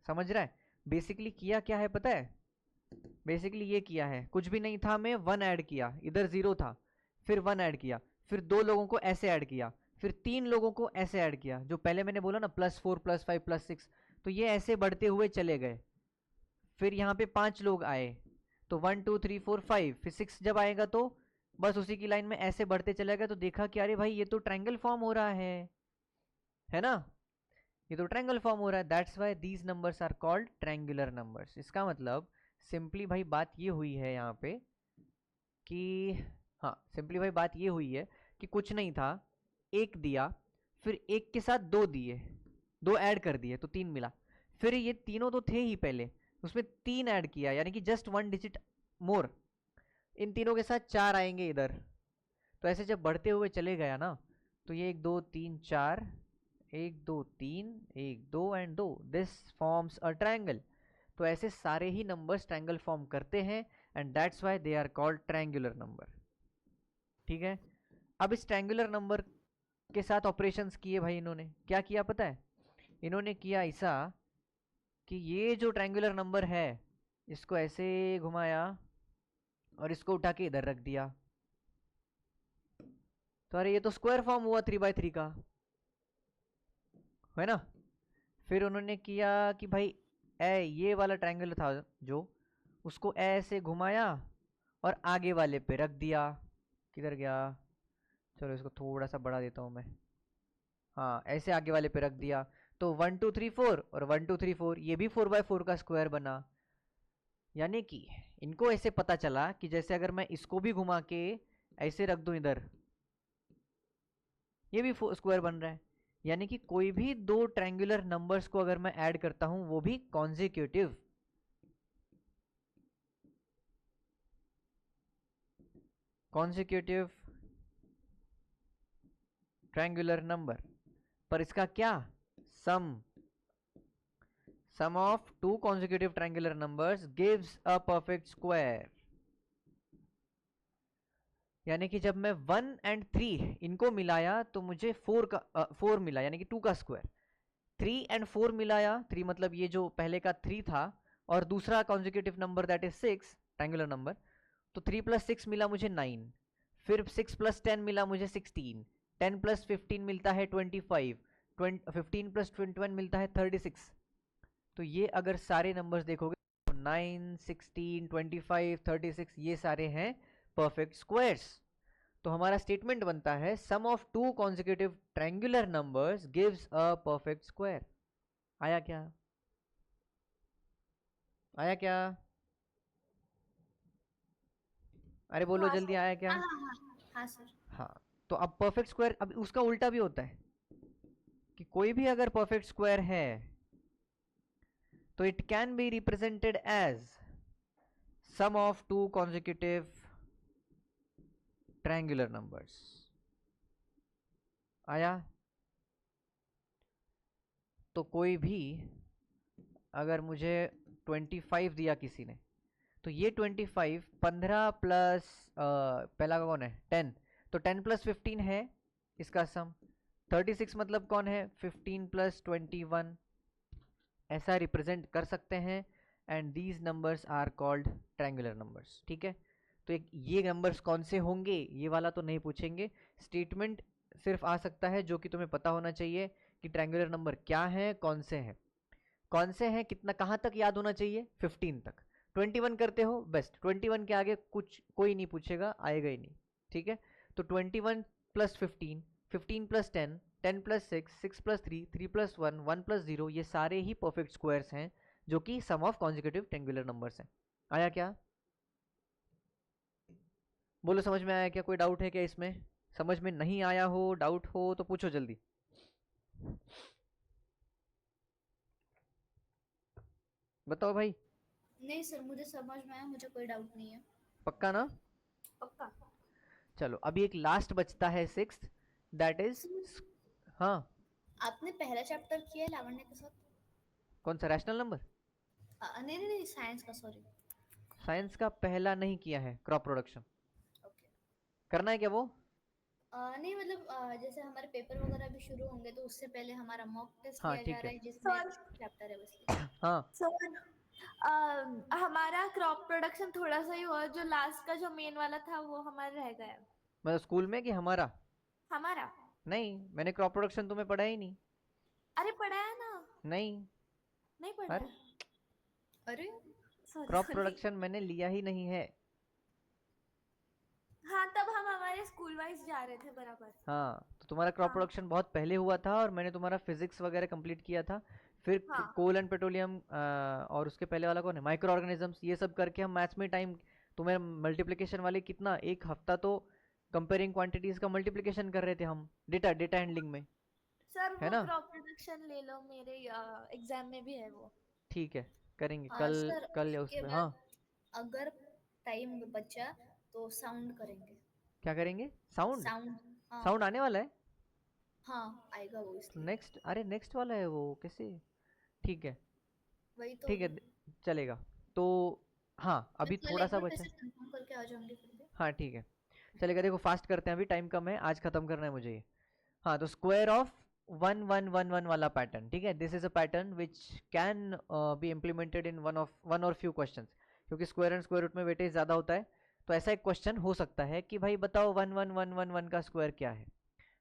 समझ रहा है बेसिकली किया क्या है पता है, बेसिकली ये किया है, कुछ भी नहीं था, मैं 1 ऐड किया, इधर 0 था, फिर 1 ऐड किया, फिर 2 लोगों को ऐसे ऐड किया, फिर 3 लोगों को ऐसे ऐड किया, जो पहले मैंने बोला ना +4 +5 +6, तो ये ऐसे बढ़ते हुए चले गए। फिर यहाँ पे 5 लोग आए, तो 1 2 3 4 5, फिर 6 जब आएगा तो बस उसी की लाइन में ऐसे बढ़ते चले गए, तो देखा कि अरे भाई ये तो ट्रायंगल फॉर्म हो रहा है ना, ये तो ट्रायंगल फॉर्म हो रहा है, that's why these numbers are called triangular numbers. इसका मतलब सिंपली भाई बात ये हुई है यहाँ पे कि, हाँ सिंपली भाई बात ये हुई है कि कुछ नहीं था, एक दिया, फिर एक के साथ 2 दिए, 2 ऐड कर दिए तो 3 मिला, फिर ये तीनों तो थे ही पहले, उसमें 3 ऐड किया यानी कि जस्ट 1 डिजिट मोर, इन तीनों के साथ 4 आएंगे इधर, तो ऐसे जब बढ़ते हुए चले गया ना, तो ये 1 2 3 4, 1 2 3 1 2 and 2, this forms a triangle. तो ऐसे सारे ही नंबर्स ट्रायंगल फॉर्म करते हैं and that's why they are called triangular number. ठीक है, अब इस ट्रायंगुलर नंबर के साथ ऑपरेशंस किए भाई, इन्होंने क्या किया पता है, इन्होंने किया ऐसा कि ये जो ट्रायंगुलर नंबर है इसको ऐसे घुमाया और इसको उठा के इधर रख दिया, तो अरे ये तो स्क्वायर फॉर्म हुआ 3/3 का, है ना। फिर उन्होंने किया कि भाई ये वाला ट्रायंगल था जो, उसको ऐसे घुमाया और आगे वाले पे रख दिया, किधर गया, चलो इसको थोड़ा सा बढ़ा देता हूँ मैं, हाँ ऐसे आगे वाले पे रख दिया, तो 1 2 3 4 और 1 2 3 4, ये भी 4/4 का स्क्वायर बना। यानी कि इनको ऐसे पता चला कि जैसे अगर मैं इसको भी घुमा के ऐसे रख दूं इधर, ये भी स्क्वायर बन रहा है, यानी कि कोई भी दो ट्रायंगुलर नंबर्स को अगर मैं ऐड करता हूं वो भी कॉन्जिक्यूटिव, कॉन्जिक्यूटिव ट्रायंगुलर नंबर, पर इसका क्या, sum, sum of two consecutive triangular numbers gives a perfect square. यानी कि जब मैं 1 एंड 3 इनको मिलाया तो मुझे 4 मिला, यानी कि 2 का स्क्वायर, 3 एंड 4 मिलाया, 3 मतलब ये जो पहले का 3 था और दूसरा consecutive number that is 6 triangular number, तो 3 + 6 मिला मुझे 9, फिर 6 + 10 मिला मुझे 16, 10 + 15 मिलता है 25, 15 + 21 मिलता है 36। तो ये अगर सारे नंबर्स देखोगे तो 9 16 25 36 ये सारे हैं परफेक्ट स्क्वायर्स। तो हमारा स्टेटमेंट बनता है sum of two consecutive triangular numbers gives a perfect square. आया क्या, आया क्या, अरे बोलो हाँ जल्दी, सर। आया क्या। हाँ हाँ हाँ हाँ सर। हाँ, तो अब परफेक्ट स्क्वायर, अब उसका उल्टा भी होता है कि कोई भी अगर परफेक्ट स्क्वायर है तो it can be represented as sum of two consecutive triangular numbers. आया, तो कोई भी अगर मुझे 25 दिया किसी ने, तो ये 25 15 प्लस पहला का कौन है 10, तो 10 + 15 है इसका सम, 36 मतलब कौन है 15 + 21, ऐसा रिप्रेजेंट कर सकते हैं and these numbers are called triangular numbers. ठीक है, तो एक ये नंबर्स कौन से होंगे ये वाला तो नहीं पूछेंगे, स्टेटमेंट सिर्फ आ सकता है जो कि तुम्हें पता होना चाहिए कि ट्रायंगुलर नंबर क्या है, कौन से हैं, कौन से हैं, कितना कहाँ तक याद होना चाहिए 15 तक, 21 करते हो बेस्ट, 21 के आगे कुछ कोई नहीं पूछेगा, आएगा ही नहीं। ठीक है, तो 21 + 15, 15 + 10 10 प्लस 6, 6 प्लस 3, 3 प्लस 1, 1 प्लस 0, ये सारे ही परफेक्ट स्क्वायर्स हैं जो कि सम ऑफ कॉन्जिक्यूटिव ट्रायंगुलर नंबर्स हैं। आया क्या? बोलो समझ में आया क्या? कोई डाउट है क्या इसमें? समझ में नहीं आया हो, डाउट हो तो पूछो जल्दी। बताओ भाई। नहीं सर, मुझे समझ में आया, मुझे कोई डाउट नहीं है। पक्का ना? पक्का। चलो अभी एक लास्ट बचता है 6th, दैट इज सर, हाँ। आपने पहला चैप्टर किया है लावण्य के साथ? कौन सा? Rational number? नहीं नहीं नहीं, साइंस का, सॉरी। साइंस का पहला नहीं किया है, क्रॉप प्रोडक्शन। ओके। करना है क्या वो? नहीं मतलब जैसे हमारे पेपर वगैरह भी शुरू होंगे तो उससे पहले हमारा मॉक टेस्ट हाँ लिया जा ठीक रहा है। है जिसमें सर चैप्टर है बस। हाँ सर हमारा क्रॉप प्रोडक्शन थोड़ा सा ही हुआ, जो लास्ट का जो मेन वाला था वो हमारा रह गया। मतलब स्कूल में कि हमारा? हमारा। नहीं, मैंने क्रॉप प्रोडक्शन तुम्हें पढ़ा ही नहीं। अरे पढ़ा है ना? नहीं। नहीं पढ़ा अरे है। अरे सॉरी क्रॉप सॉरी। प्रोडक्शन मैंने लिया ही नहीं है। हाँ तब हम हमारे स्कूल वाइज जा रहे थे बराबर। हाँ तो तुम्हारा क्रॉप हाँ प्रोडक्शन बहुत पहले हुआ था और मैंने तुम्हारा फिजिक्स वगैरह कंप्लीट किया था। फिर हाँ कोल एंड पेट्रोलियम, और उसके पहले वाला कौन है, माइक्रो ऑर्गेनिजम्स, ये सब करके हम मैथ्स में टाइम, तुम्हें मल्टीप्लिकेशन वाले कितना, एक हफ्ता तो कंपेयरिंग क्वांटिटीज का मल्टीप्लिकेशन कर रहे थे हम, डेटा डेटा हैंडलिंग में, सर है वो ना? क्रॉप प्रोडक्शन ले लो, मेरे एग्जाम में भी है वो। ठीक है, करेंगे कल। सर कल या उसके उसमें, हाँ। बाद अगर टाइम बचा तो साउंड करेंगे। क्या करेंगे? साउंड? साउंड। हाँ। साउंड आने वाला है? हाँ आएगा वो, तो इसलिए। नेक्स्ट, अरे नेक्स्ट वाला है वो कैसे? ठीक है। वही तो ठीक है, अभी। चलेगा। तो हाँ मैं अभी कल थोड़ा एक सा बार बचा। वैसे कंफर्म करके आ जाऊंगी फिर भी। हाँ ठीक है, चलेगा। देखो फास्ट करते हैं, अभी टाइम कम है, आज खत्म करना है मुझे ये। हाँ तो स्क्वायर ऑफ 1 1 1 1 वाला पैटर्न, ठीक है, this is a pattern which can be implemented in one और फ्यू क्वेश्चंस, क्योंकि स्क्वायर एंड स्क्वायर रूट में वेटेज ज़्यादा होता है। तो ऐसा एक क्वेश्चन हो सकता है कि भाई बताओ 1 1 1 1 1 का स्क्वायर क्या है।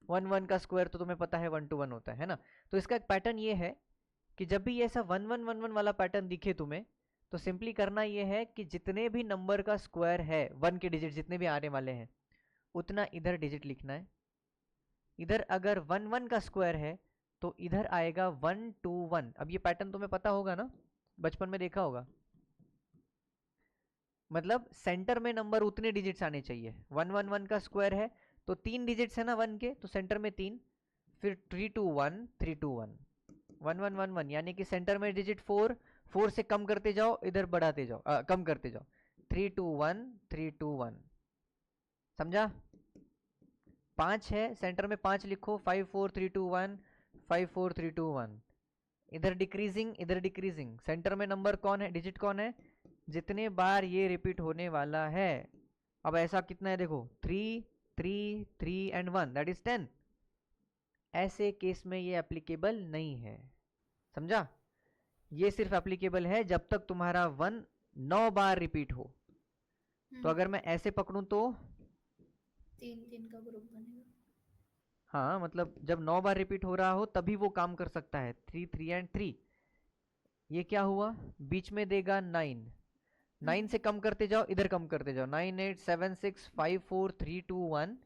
1 1 का स्क्वायर तो तुम्हें पता है 1 to 1 होता है ना? तो इसका एक पैटर्न ये है कि जब भी ऐसा 1 1 1 1 वाला पैटर्न दिखे तुम्हें, तो सिंपली करना ये है कि जितने भी नंबर का स्क्वायर है, 1 के डिजिट जितने भी आने वाले हैं, उतना इधर डिजिट लिखना है। इधर अगर 1 1 का स्क्वायर है तो इधर आएगा 1 2 1। अब ये पैटर्न तुम्हें पता होगा ना, बचपन में देखा होगा। मतलब सेंटर में नंबर उतने डिजिट्स आने चाहिए। 1 1 1 का स्क्वायर है तो 3 डिजिट्स है ना 1 के, तो सेंटर में 3, फिर 3 2 1 3 2 1, 1 1 1 1, यानी कि सेंटर में डिजिट 4, 4 से कम करते जाओ, इधर बढ़ाते जाओ, कम करते जाओ, 3 2 1 3 2 1। समझा? 5 है, सेंटर में 5 लिखो, 5 4 3 2 1, 5 4 3 2 1। इधर डिक्रीजिंग, इधर डिक्रीजिंग, सेंटर में नंबर कौन है, डिजिट कौन है, जितने बार ये रिपीट होने वाला है। अब ऐसा कितना है देखो, 3 3 3 एंड 1, दैट इज 10। ऐसे केस में ये एप्लीकेबल नहीं है, समझा? ये सिर्फ एप्लीकेबल है जब तक तुम्हारा 1 9 बार रिपीट हो। तो अगर मैं ऐसे पकड़ूं तो 3 3 का ग्रुप बनेगा। हाँ, मतलब जब 9 बार रिपीट हो रहा हो तभी वो काम कर सकता है, 3 3 एंड 3। ये क्या हुआ, बीच में देगा 9, 9 से कम करते जाओ, इधर कम करते जाओ, 9 8 7 6 5 4 3 2 1,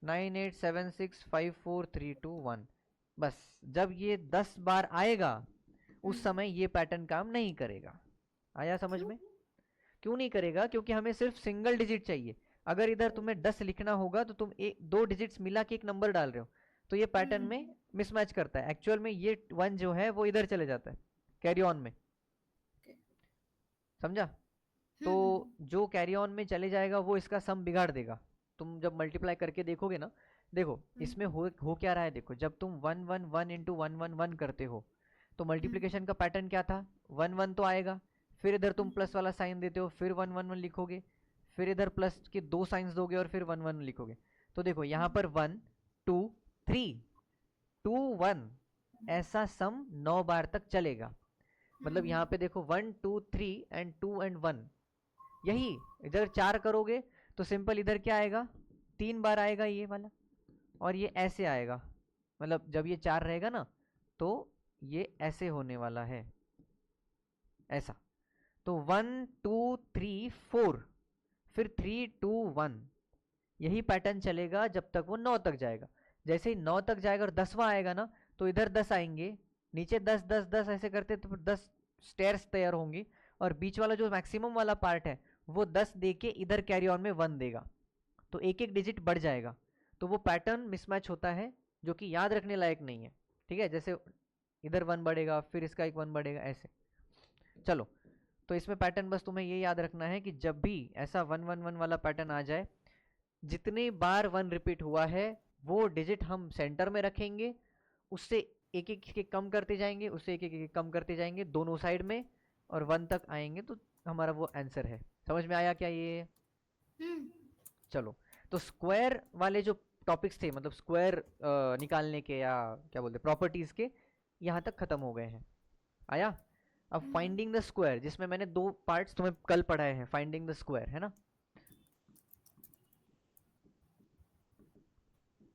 9 8 7 6 5 4 3 2 1। बस जब ये 10 बार आएगा उस समय ये पैटर्न काम नहीं करेगा। आया समझ क्यों? में? क्यों नहीं करेगा? क्योंकि हमें सिर्फ सिंगल डिजिट चाहिए। अगर इधर तुम्हें 10 लिखना होगा तो तुम एक दो डिजिट्स मिला के एक नंबर डाल रहे हो, तो ये पैटर्न में मिसमैच करता है। एक्चुअल में ये 1 जो है वो इधर चले जाता है कैरी ऑन में, समझा? तो जो कैरी ऑन में चले जाएगा वो इसका सम बिगाड़ देगा। तुम जब मल्टीप्लाई करके देखोगे ना, देखो इसमें हो क्या रहा है, देखो जब तुम 1 1 1 इंटू 1 1 1 करते हो तो मल्टीप्लिकेशन का पैटर्न क्या था, 1 1 तो आएगा, फिर इधर तुम प्लस वाला साइन देते हो, फिर 1 1 1 लिखोगे, फिर इधर प्लस के 2 साइंस दोगे और फिर 1 1 लिखोगे। तो देखो यहाँ पर 1 2 3 2 1, ऐसा सम 9 बार तक चलेगा। मतलब यहाँ पे देखो 1 2 3 एंड 2 एंड 1, यही इधर 4 करोगे तो सिंपल इधर क्या आएगा, 3 बार आएगा ये वाला, और ये ऐसे आएगा। मतलब जब ये 4 रहेगा ना तो ये ऐसे होने वाला है, ऐसा। तो 1 2 3 4, फिर 3 2 1, यही पैटर्न चलेगा जब तक वो 9 तक जाएगा। जैसे ही 9 तक जाएगा और 10वां आएगा ना, तो इधर 10 आएंगे, नीचे 10 10 10 ऐसे करते तो फिर 10 स्टेयर्स तैयार होंगी, और बीच वाला जो मैक्सिमम वाला पार्ट है वो 10 दे के इधर कैरी ऑन में 1 देगा, तो एक एक डिजिट बढ़ जाएगा। तो वो पैटर्न मिसमैच होता है जो कि याद रखने लायक नहीं है, ठीक है। जैसे इधर 1 बढ़ेगा, फिर इसका एक 1 बढ़ेगा, ऐसे। चलो, तो इसमें पैटर्न बस तुम्हें ये याद रखना है कि जब भी ऐसा 1 1 1 वाला पैटर्न आ जाए, जितनी बार 1 रिपीट हुआ है वो डिजिट हम सेंटर में रखेंगे, उससे एक एक के कम करते जाएंगे, उससे एक एक कम करते जाएंगे दोनों साइड में, और 1 तक आएंगे तो हमारा वो आंसर है। समझ में आया क्या ये? चलो, तो स्क्वायर वाले जो टॉपिक्स थे, मतलब स्क्वायर निकालने के या क्या बोलते प्रॉपर्टीज के, यहाँ तक खत्म हो गए हैं। आया? अब फाइंडिंग द स्क्वायर, जिसमें मैंने 2 पार्ट्स तुम्हें कल पढ़ाए हैं, फाइंडिंग द स्क्वायर, है ना।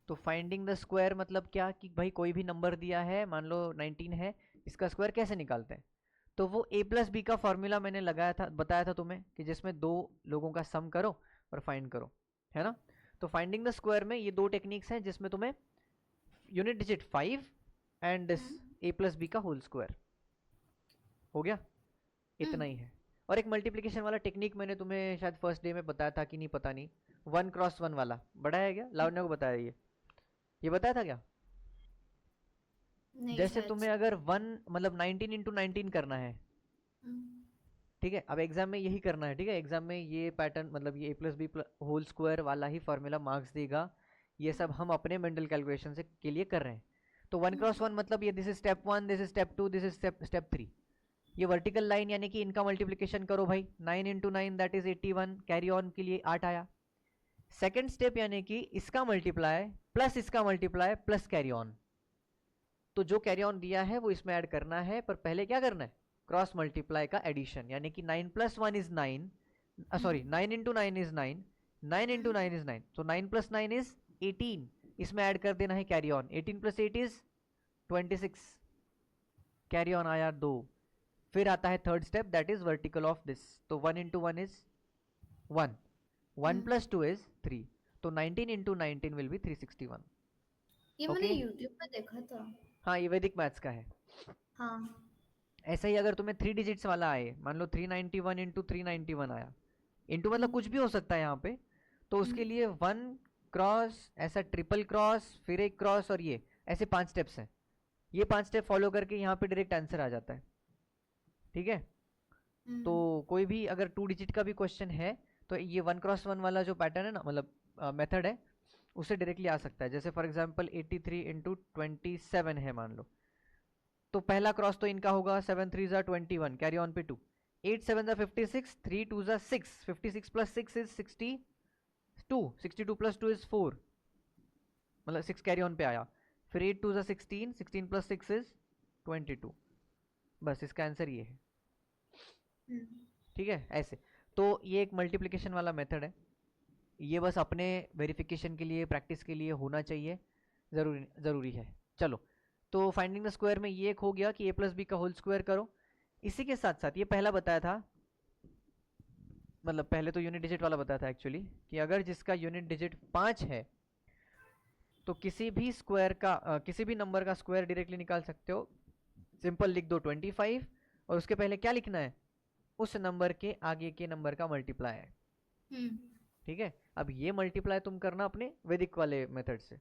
तो फाइंडिंग द स्क्वायर मतलब क्या कि भाई कोई भी नंबर दिया है, मान लो 19 है, इसका स्क्वायर कैसे निकालते हैं? तो वो a प्लस बी का फॉर्मूला मैंने लगाया था, बताया था तुम्हें कि जिसमें 2 लोगों का सम करो और फाइंड करो, है ना। तो फाइंडिंग द स्क्वायर में ये 2 टेक्निक्स हैं, जिसमें तुम्हें unit digit 5 and a plus B का होल स्क्वायर हो गया, इतना ही है। और एक मल्टीप्लिकेशन वाला टेक्निक मैंने तुम्हें शायद फर्स्ट डे में बताया था कि नहीं, पता नहीं, 1 क्रॉस 1 वाला बढ़ाया क्या? लावण्य को बताया ये बताया था क्या? नहीं जैसे शायद तुम्हें से। अगर 1 मतलब 19 इंटू 19 करना है, ठीक है, अब एग्जाम में यही करना है, ठीक है। एग्जाम में ये पैटर्न, मतलब ये a plus B whole square वाला ही फॉर्मूला मार्क्स देगा। ये सब हम अपने मेंटल कैलकुलेशन से के लिए कर रहे हैं। तो 1 क्रॉस 1 मतलब ये this is step 1, this is step 2, this is step 3। ये वर्टिकल लाइन यानी कि इनका मल्टीप्लिकेशन करो भाई, 9 into 9 that is 81, carry on के लिए 8 आया। सेकेंड स्टेप यानी कि इसका मल्टीप्लाई प्लस इसका मल्टीप्लाई प्लस कैरी ऑन। तो जो कैरी ऑन दिया है वो इसमें ऐड करना है, पर पहले क्या करना है? क्रॉस मल्टीप्लाई का एडिशन, यानी कि 9 plus 1 is 9, sorry 9 into 9 is 9, 9 into 9 is 9, तो 9 प्लस 9 इज 18, इसमें ऐड कर देना है carry on, 18 plus 8 is 26, carry on आया 2। फिर आता है third step, that is vertical of this, तो 1 इंटू 1 इज 1, 1 प्लस 2 इज 3, तो 19 इंटू 19 विल बी 361। ये मैंने यूट्यूब पे देखा था। हाँ, ये वैदिक मैथ्स का है। हाँ, ऐसा ही अगर तुम्हें 3 डिजिट्स वाला आए, मान लो 391 इंटू 391 आया, इंटू मतलब कुछ भी हो सकता है यहाँ पे, तो उसके लिए 1 क्रॉस, ऐसा ट्रिपल क्रॉस, फिर एक क्रॉस, और ये ऐसे 5 स्टेप्स हैं। ये 5 स्टेप फॉलो करके यहाँ पे डायरेक्ट आंसर आ जाता है, ठीक है। तो कोई भी अगर 2 डिजिट का भी क्वेश्चन है, तो ये 1 क्रॉस 1 वाला जो पैटर्न है ना, मतलब मेथड है, उससे डायरेक्टली आ सकता है। जैसे फॉर एग्जांपल 83 इंटू 27 है मान लो, तो पहला क्रॉस तो इनका होगा 7 3 ज़ा 21, कैरी ऑन पे 2, 8 7 ज़ा 56, 3 2 ज़ा 6, 56 प्लस 6 इज 62, 62 प्लस 2 इज 4, मतलब 6 कैरी ऑन पे आया। फिर 8 2 ज़ा 16, 16 प्लस 6 इज 22। बस इसका आंसर ये है, ठीक है। ऐसे तो ये एक मल्टीप्लिकेशन वाला मेथड है, ये बस अपने वेरिफिकेशन के लिए, प्रैक्टिस के लिए होना चाहिए, ज़रूरी है। चलो, तो फाइंडिंग द स्क्वायर में ये एक हो गया कि a प्लस बी का होल स्क्वायर करो। इसी के साथ साथ ये पहला बताया था, मतलब पहले तो यूनिट डिजिट वाला बताया था एक्चुअली, कि अगर जिसका यूनिट डिजिट 5 है तो किसी भी स्क्वायर का किसी भी नंबर का स्क्वायर डायरेक्टली निकाल सकते हो। सिंपल लिख दो 25, और उसके पहले क्या लिखना है? उस नंबर के आगे के नंबर का मल्टीप्लाई है, ठीक है। अब ये मल्टीप्लाई तुम करना अपने वैदिक वाले मेथड से,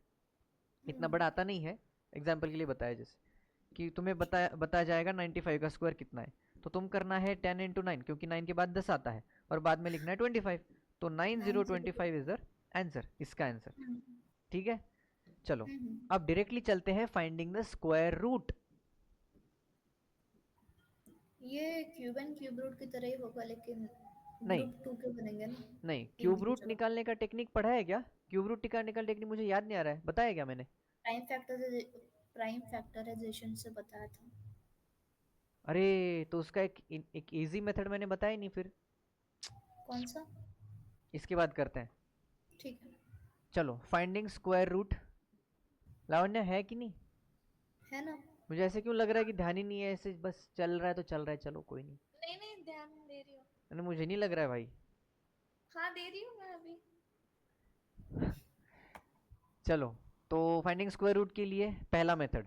इतना बड़ा आता नहीं है। एग्जाम्पल के लिए बताया जैसे कि तुम्हें बताया जाएगा 95 का स्क्वायर कितना है, तो तुम करना है 10 इंटू 9, क्योंकि 9 के बाद 10 आता है, और बाद में लिखना है 25, तो 9025 इज द आंसर, इसका आंसर, ठीक है। चलो, अब डायरेक्टली चलते हैं फाइंडिंग द स्क्वायर रूट। ये क्यूब एंड क्यूब रूट की तरह ही होगा, लेकिन नहीं ग्रुप 2 के बनेंगे ना। नहीं, तीन क्यूब रूट डिजिट वाला। निकालने का टेक्निक पढ़ा है क्या? क्यूब रूट निकालने का टेक्निक मुझे याद नहीं आ रहा है, बताया क्या मैंने? प्राइम फैक्टराइजेशन से बताया था। अरे, तो उसका एक इजी मेथड मैंने बताया ही नहीं फिर। कौन सा? इसके बाद करते हैं। ठीक है। चलो, फाइंडिंग स्क्वायर रूट, लावण्य है कि नहीं? है ना? मुझे ऐसे क्यों लग रहा है कि ध्यान ही नहीं है, ऐसे बस चल रहा है तो चल रहा है, चलो कोई नहीं। नहीं नहीं, ध्यान दे रही हूँ। अरे मुझे नहीं लग रहा है भाई। हाँ, दे रही हूँ मैं अभी। चलो, तो फाइंडिंग स्क्वायर रूट के लिए पहला मेथड,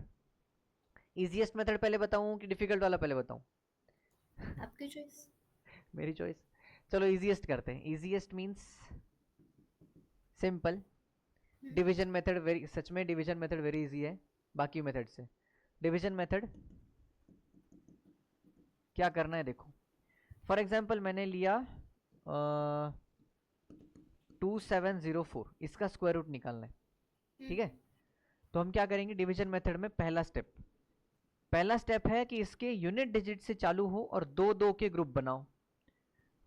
इजीएस्ट मेथड पहले बताऊं कि डिफिकल्ट वाला पहले बताऊं? आपकी चॉइस। मेरी चॉइस। चलो इजीएस्ट करते हैं। Easiest means simple. Division method very, सच में डिवीजन मेथड वेरी इजी है बाकी मेथड से। डिवीजन मेथड क्या करना है देखो, फॉर एग्जांपल मैंने लिया 2704, इसका स्क्वायर रूट निकालना है, ठीक है? तो हम क्या करेंगे डिवीजन मेथड में, पहला स्टेप है कि इसके यूनिट डिजिट से चालू हो और दो दो के ग्रुप बनाओ।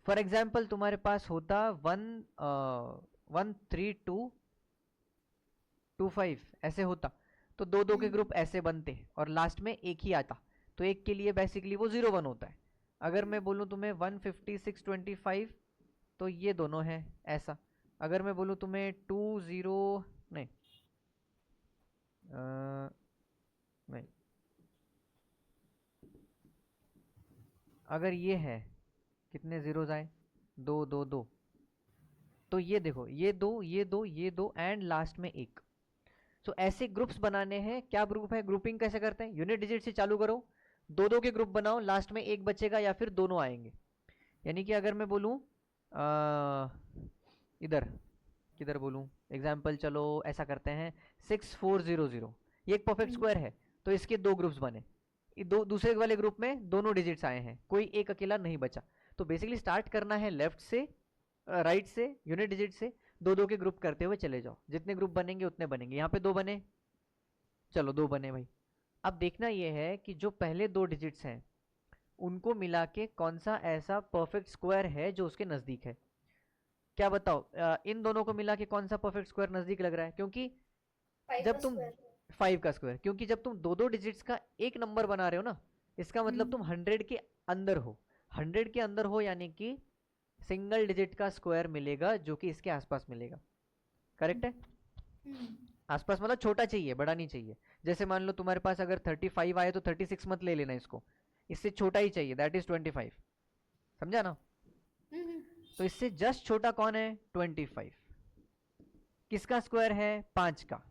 फॉर एग्जांपल तुम्हारे पास होता 13225 ऐसे होता, तो दो दो के ग्रुप ऐसे बनते और लास्ट में एक ही आता, तो एक के लिए बेसिकली वो 01 होता है। अगर मैं बोलूँ तुम्हें 15625 तो ये दोनों हैं ऐसा। अगर मैं बोलूँ तुम्हें 20 नहीं नहीं, अगर ये है, कितने जीरोज आए, दो दो दो, तो ये देखो ये दो ये दो ये दो एंड लास्ट में एक। तो ऐसे ग्रुप्स बनाने हैं। क्या ग्रुप है, ग्रुपिंग कैसे करते हैं, यूनिट डिजिट से चालू करो, दो दो के ग्रुप बनाओ, लास्ट में एक बचेगा या फिर दोनों आएंगे। यानी कि अगर मैं बोलूँ इधर किधर बोलूँ एग्जाम्पल, चलो ऐसा करते हैं 6400, ये एक परफेक्ट स्क्वायर है, तो इसके दो ग्रुप्स बने, दो दूसरे वाले ग्रुप में दोनों डिजिट्स आए हैं, कोई एक अकेला नहीं बचा। तो बेसिकली स्टार्ट करना है लेफ्ट से, राइट से, यूनिट डिजिट से, दो दो के ग्रुप करते हुए चले जाओ, जितने ग्रुप बनेंगे उतने बनेंगे। यहाँ पे दो बने, चलो दो बने भाई। अब देखना ये है कि जो पहले दो डिजिट्स हैं उनको मिला के कौन सा ऐसा परफेक्ट स्क्वायर है जो उसके नज़दीक है। क्या बताओ, इन दोनों को मिला के कौन सा परफेक्ट स्क्वायर नज़दीक लग रहा है? क्योंकि जब तुम 5 का स्क्वायर, क्योंकि जब तुम दो दो डिजिट्स का एक नंबर बना रहे हो ना, इसका मतलब तुम 100 के अंदर हो, 100 के अंदर हो, यानी कि सिंगल डिजिट का स्क्वायर मिलेगा जो कि इसके आसपास मिलेगा। करेक्ट है? आसपास मतलब छोटा चाहिए, बड़ा नहीं चाहिए। जैसे मान लो तुम्हारे पास अगर 35 आए तो 36 मत ले लेना इसको, इससे छोटा ही चाहिए, दैट इज 25। समझा ना? तो इससे जस्ट छोटा कौन है, 25। किसका स्क्वायर है, 5 का।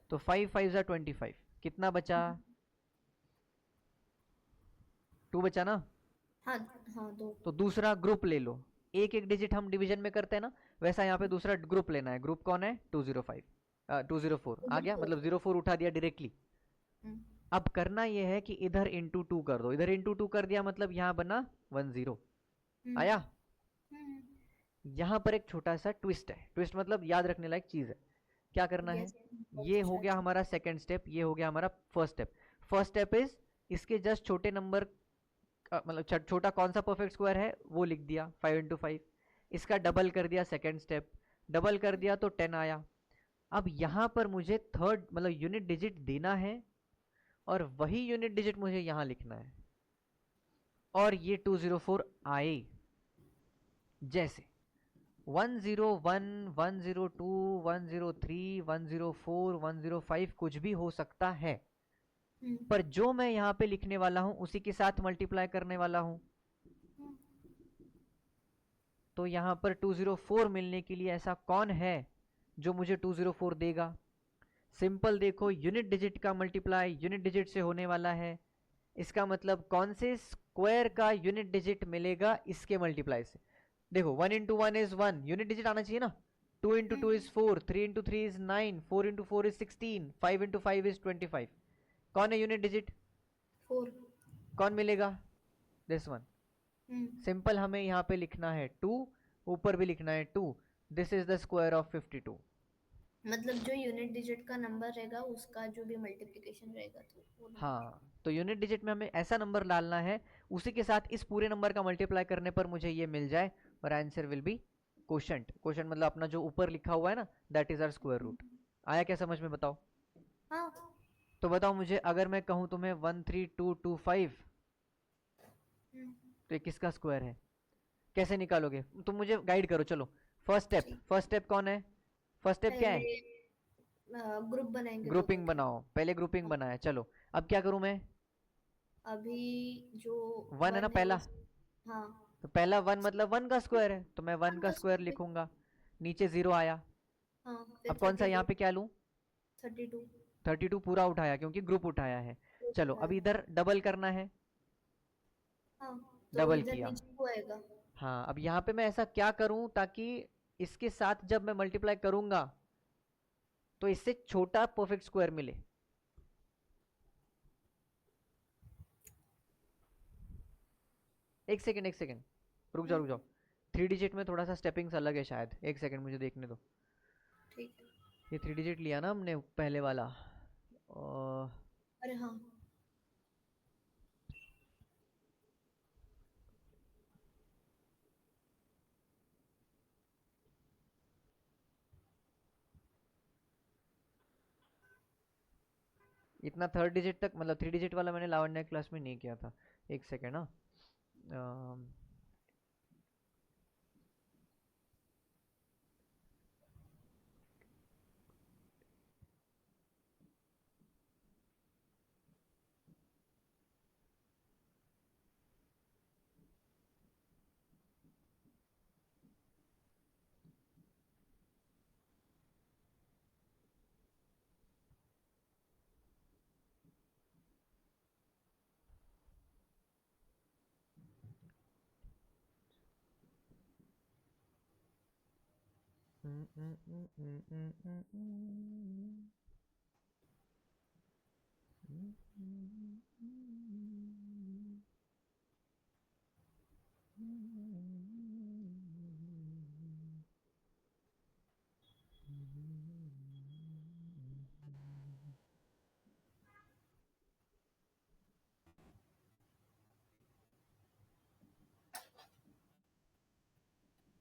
तो 5 5 जा 25, कितना बचा, 2 बचा ना? हाँ हाँ, दो। तो दूसरा ग्रुप ले लो, एक एक डिजिट हम डिवीजन में करते हैं ना, वैसा यहाँ पे दूसरा ग्रुप लेना है। ग्रुप कौन है, 204 आ गया, मतलब 04 उठा दिया डायरेक्टली। अब करना ये है कि इधर इंटू 2 कर दो, इधर इंटू 2 कर दिया मतलब यहाँ बना 10 आया। यहाँ पर एक छोटा सा ट्विस्ट है, ट्विस्ट मतलब याद रखने लायक चीज है। क्या करना है, ये हो गया हमारा सेकंड स्टेप, ये हो गया हमारा first step. First step is इसके जस्ट छोटे नंबर, मतलब छोटा कौन सा परफेक्ट स्क्वायर है वो लिख दिया, 5 इंटू 5। इसका डबल कर दिया, सेकंड स्टेप डबल कर दिया तो 10 आया। अब यहाँ पर मुझे थर्ड मतलब यूनिट डिजिट देना है और वही यूनिट डिजिट मुझे यहाँ लिखना है, और ये 204 आए जैसे 101 102 103 104 105 कुछ भी हो सकता है, पर जो मैं यहाँ पे लिखने वाला हूं उसी के साथ मल्टीप्लाई करने वाला हूं। तो यहाँ पर 204 मिलने के लिए ऐसा कौन है जो मुझे 204 देगा? सिंपल देखो, यूनिट डिजिट का मल्टीप्लाई यूनिट डिजिट से होने वाला है, इसका मतलब कौन से स्क्वायर का यूनिट डिजिट मिलेगा इसके मल्टीप्लाई से। देखो 1 इंटू 1 इज 1, यूनिट डिजिट आना चाहिए ना। 2 into 2 is 4, 3 into 3 is 9, 4 into 4 is 16, 5 into 5 is 25। कौन है यूनिट डिजिट, 4। कौन मिलेगा, दिस वन। सिंपल हमें यहाँ पे लिखना है 2, ऊपर भी लिखना है 2, this is the square of 52। मतलब जो यूनिट डिजिट का नंबर रहेगा उसका जो भी मल्टीप्लिकेशन रहेगा तो वो हाँ, तो यूनिट डिजिट में हमें ऐसा नंबर डालना है उसी के साथ इस पूरे नंबर का मल्टीप्लाई करने पर मुझे ये मिल जाए, और answer will be quotient. Quotient मतलब अपना जो ऊपर लिखा हुआ है ना, that is our square root. आया क्या समझ में, बताओ? हाँ। तो बताओ मुझे, अगर मैं कहूँ तुम्हें 13225 तो ये किसका स्क्वायर है, कैसे निकालोगे तुम? मुझे गाइड करो। चलो फर्स्ट स्टेप कौन है, फर्स्ट स्टेप क्या है, ग्रुप बनाएंगे, ग्रुपिंग बनाओ। पहले ग्रुपिंग बनाया, चलो अब क्या करूं मैं, अभी जो 1 है ना पहला, हाँ, तो पहला 1 मतलब 1 का स्क्वायर है, तो मैं 1 का स्क्वायर लिखूंगा। नीचे 0 आया, हाँ, अब कौन सा यहाँ पे क्या लूं, 32। 32 पूरा उठाया क्योंकि ग्रुप उठाया है। चलो अब इधर डबल करना है, हाँ, तो डबल इधर किया। नीचे को आएगा। हाँ, अब यहाँ पे मैं ऐसा क्या करूं ताकि इसके साथ जब मैं मल्टीप्लाई करूंगा तो इससे छोटा परफेक्ट स्क्वायर मिले। एक सेकेंड, एक सेकेंड, रुक जाओ रुक जाओ। 3 डिजिट में थोड़ा सा स्टेपिंग्स अलग है शायद, एक सेकेंड मुझे देखने दो। ठीक है। ये 3 डिजिट लिया ना हमने पहले वाला, और अरे हाँ, इतना थर्ड डिजिट तक, मतलब 3 डिजिट वाला मैंने लावण्य क्लास में नहीं किया था। एक सेकेंड ना।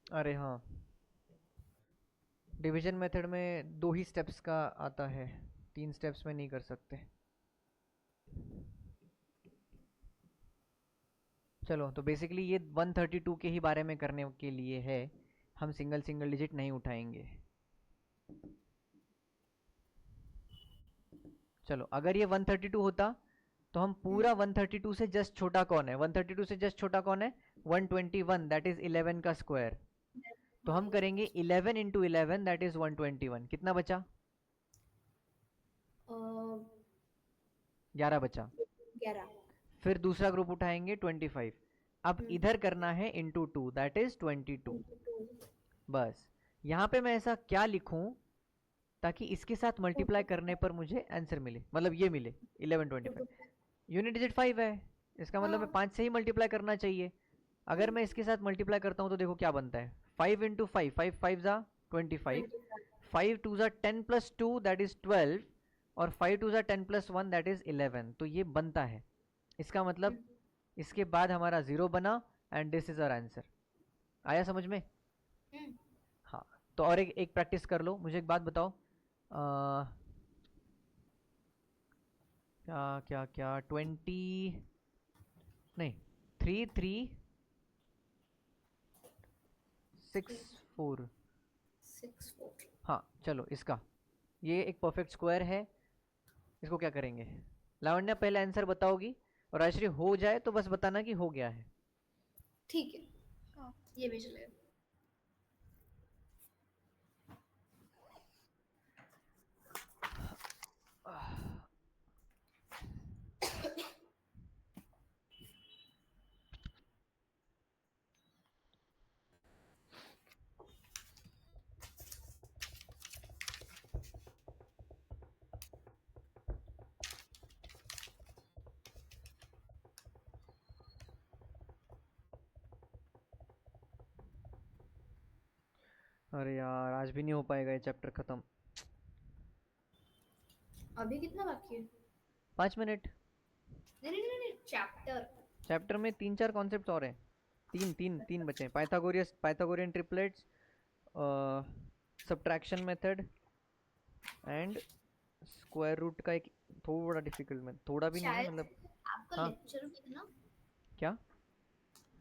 अरे हाँ, डिवीजन मेथड में 2 ही स्टेप्स का आता है, 3 स्टेप्स में नहीं कर सकते। चलो, तो बेसिकली ये 132 के ही बारे में करने के लिए है, हम सिंगल सिंगल डिजिट नहीं उठाएंगे। चलो, अगर ये 132 होता तो हम पूरा 132 से जस्ट छोटा कौन है, 132 से जस्ट छोटा कौन है, 121, दैट इज 11 का स्क्वायर। तो हाँ, हम करेंगे 11 इंटू 11, दैट इज 121। कितना बचा? 11 बचा। 11। फिर दूसरा ग्रुप उठाएंगे 25। अब इधर करना है इंटू 2, दैट इज 22। बस, यहाँ पे मैं ऐसा क्या लिखूं ताकि इसके साथ मल्टीप्लाई करने पर मुझे आंसर मिले, मतलब ये मिले 1125। यूनिट डिजिट 5 है, इसका मतलब मैं 5 से ही मल्टीप्लाई करना चाहिए। अगर मैं इसके साथ मल्टीप्लाई करता हूँ तो देखो क्या बनता है, 5 इंटू 5, 5 5 जा 25, 5 2 जा 10 प्लस 2 दैट इज 12, और 5 2 जा 10 प्लस 1 दैट इज 11। तो ये बनता है, इसका मतलब इसके बाद हमारा 0 बना, and this is our answer. आया समझ में? हाँ, तो और एक प्रैक्टिस कर लो। मुझे एक बात बताओ, क्या क्या क्या 20 नहीं, 3 3 6 4। 64। हाँ चलो, इसका ये एक परफेक्ट स्क्वायर है, इसको क्या करेंगे? लावण्या पहले आंसर बताओगी, और आश्री हो जाए तो बस बताना कि हो गया है। ठीक है, हाँ, ये भी चलेगा। अरे यार, आज भी नहीं हो पाएगा ये चैप्टर खत्म। अभी कितना बाकी है? 5 मिनट। नहीं नहीं नहीं, चैप्टर। चैप्टर में 3 4 कॉन्सेप्ट और हैं, तीन तीन तीन बचे हैं। Pythagorean triplets, subtraction method, and square root का एक थोड़ा डिफिकल्ट में, थोड़ा भी नहीं है शायद मतलब। आपका हाँ, लेक्चर भी है ना? क्या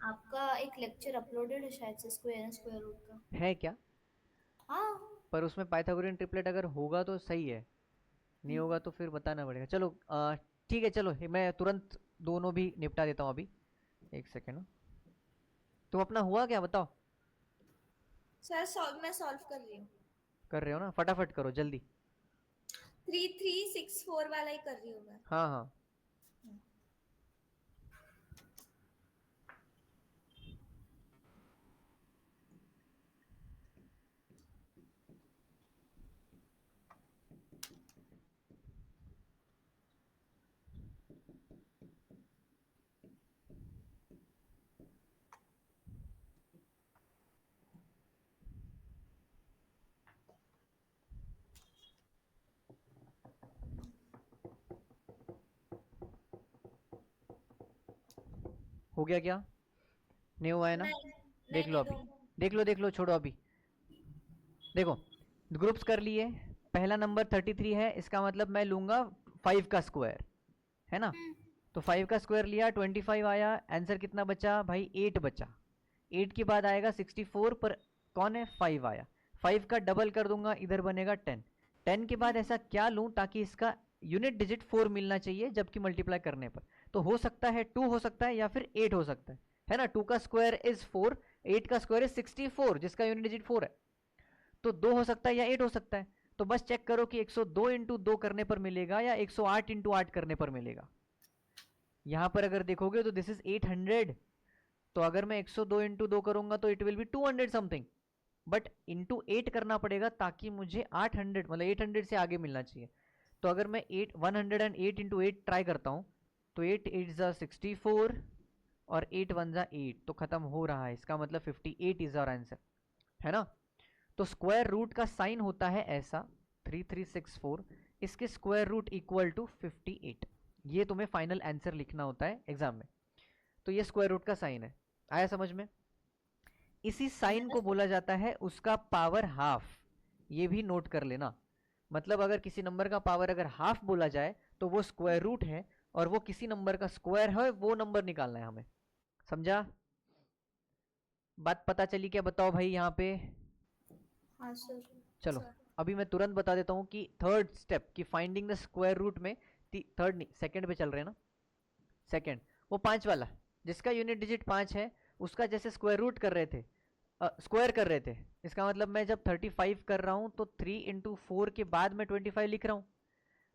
आपका एक लेक्चर अपलोडेड है शायद से, स्क्वायर एंड स्क्वायर रूट का। है क्या? हाँ। पर उसमें पाइथागोरियन ट्रिपलेट अगर होगा तो सही है, नहीं होगा तो फिर बताना पड़ेगा। चलो ठीक है, चलो मैं तुरंत दोनों भी निपटा देता हूँ अभी। एक सेकेंड, तुम अपना हुआ क्या बताओ? सर मैं सॉल्व कर रही हूँ। कर रहे हो ना, फटाफट करो जल्दी। 3364 वाला ही कर रही हूँ मैं। हाँ हाँ हो गया क्या? नहीं हुआ है ना? नहीं देख नहीं लो नहीं, अभी, दो। देख लो, छोड़ो अभी। देखो ग्रुप्स कर लिए। पहला नंबर 33 है, इसका मतलब मैं लूंगा 5 का स्क्वायर, है ना? तो 5 का स्क्वायर लिया, 25 आया। आंसर कितना बचा भाई? 8 बचा। 8 के बाद आएगा 64, पर कौन है? 5 आया। 5 का डबल कर दूंगा, इधर बनेगा 10। 10 के बाद ऐसा क्या लूं ताकि इसका यूनिट डिजिट 4 मिलना चाहिए जबकि मल्टीप्लाई करने पर? तो हो सकता है 2 हो सकता है या फिर 8 हो सकता है ना? 2 का स्क्वायर इज 4, 8 का स्क्वायर इज 64 जिसका यूनिट डिजिट 4 है। तो 2 हो सकता है या 8 हो सकता है। तो बस चेक करो कि 102 इंटू 2 करने पर मिलेगा या 108 इंटू 8 करने पर मिलेगा। यहां पर अगर देखोगे तो दिस इज 800। तो अगर मैं 102 इंटू 2 करूंगा तो it will be 200 something, but into 8 करना पड़ेगा ताकि मुझे 800 मतलब 800 से आगे मिलना चाहिए। तो अगर मैं 108 इंटू 8 ट्राई करता हूँ तो 8 8 ज़ा 64 और 8 1 ज़ा 8, तो खत्म हो रहा है। इसका मतलब 58 इज आवर आंसर, है ना? तो स्क्वायर रूट का साइन होता है ऐसा 3364, इसके स्क्वायर रूट इक्वल टू 58। ये तुम्हें फाइनल आंसर लिखना होता है एग्जाम में। तो ये स्क्वायर रूट का साइन है। आया समझ में? इसी साइन को बोला जाता है उसका पावर हाफ। ये भी नोट कर लेना। मतलब अगर किसी नंबर का पावर अगर हाफ बोला जाए तो वो स्क्वायर रूट है, और वो किसी नंबर का स्क्वायर है, वो नंबर निकालना है हमें। समझा? बात पता चली क्या? बताओ भाई यहाँ पे। हाँ सर। चलो अभी मैं तुरंत बता देता हूँ कि थर्ड स्टेप की फाइंडिंग द स्क्वायर रूट में, थर्ड नहीं सेकंड पे चल रहे हैं ना, सेकंड, वो 5 वाला जिसका यूनिट डिजिट 5 है, उसका जैसे स्क्वायर रूट कर रहे थे, स्क्वायर कर रहे थे। इसका मतलब मैं जब 35 कर रहा हूँ तो 3 इंटू 4 के बाद मैं 25 लिख रहा हूँ।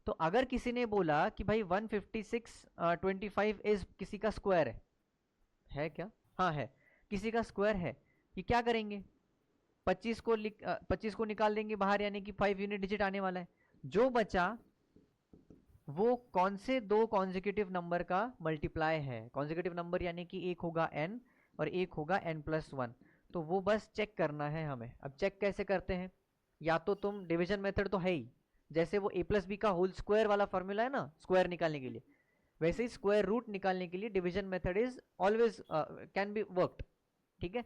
तो अगर किसी ने बोला कि भाई 156 25 इज किसी का स्क्वायर है क्या? हाँ है, किसी का स्क्वायर है। ये क्या करेंगे? 25 को निकाल देंगे बाहर, यानी कि 5 यूनिट डिजिट आने वाला है। जो बचा वो कौन से दो कॉन्जिक्यूटिव नंबर का मल्टीप्लाई है? कॉन्जिक्यूटिव नंबर यानी कि एक होगा n और एक होगा n+1। तो वो बस चेक करना है हमें। अब चेक कैसे करते हैं? या तो तुम डिवीजन मेथड तो है ही, जैसे वो a+b का होल स्क्वायर वाला फॉर्मूला है ना स्क्वायर निकालने के लिए, वैसे ही स्क्वायर रूट निकालने के लिए division method is always can be worked. ठीक है?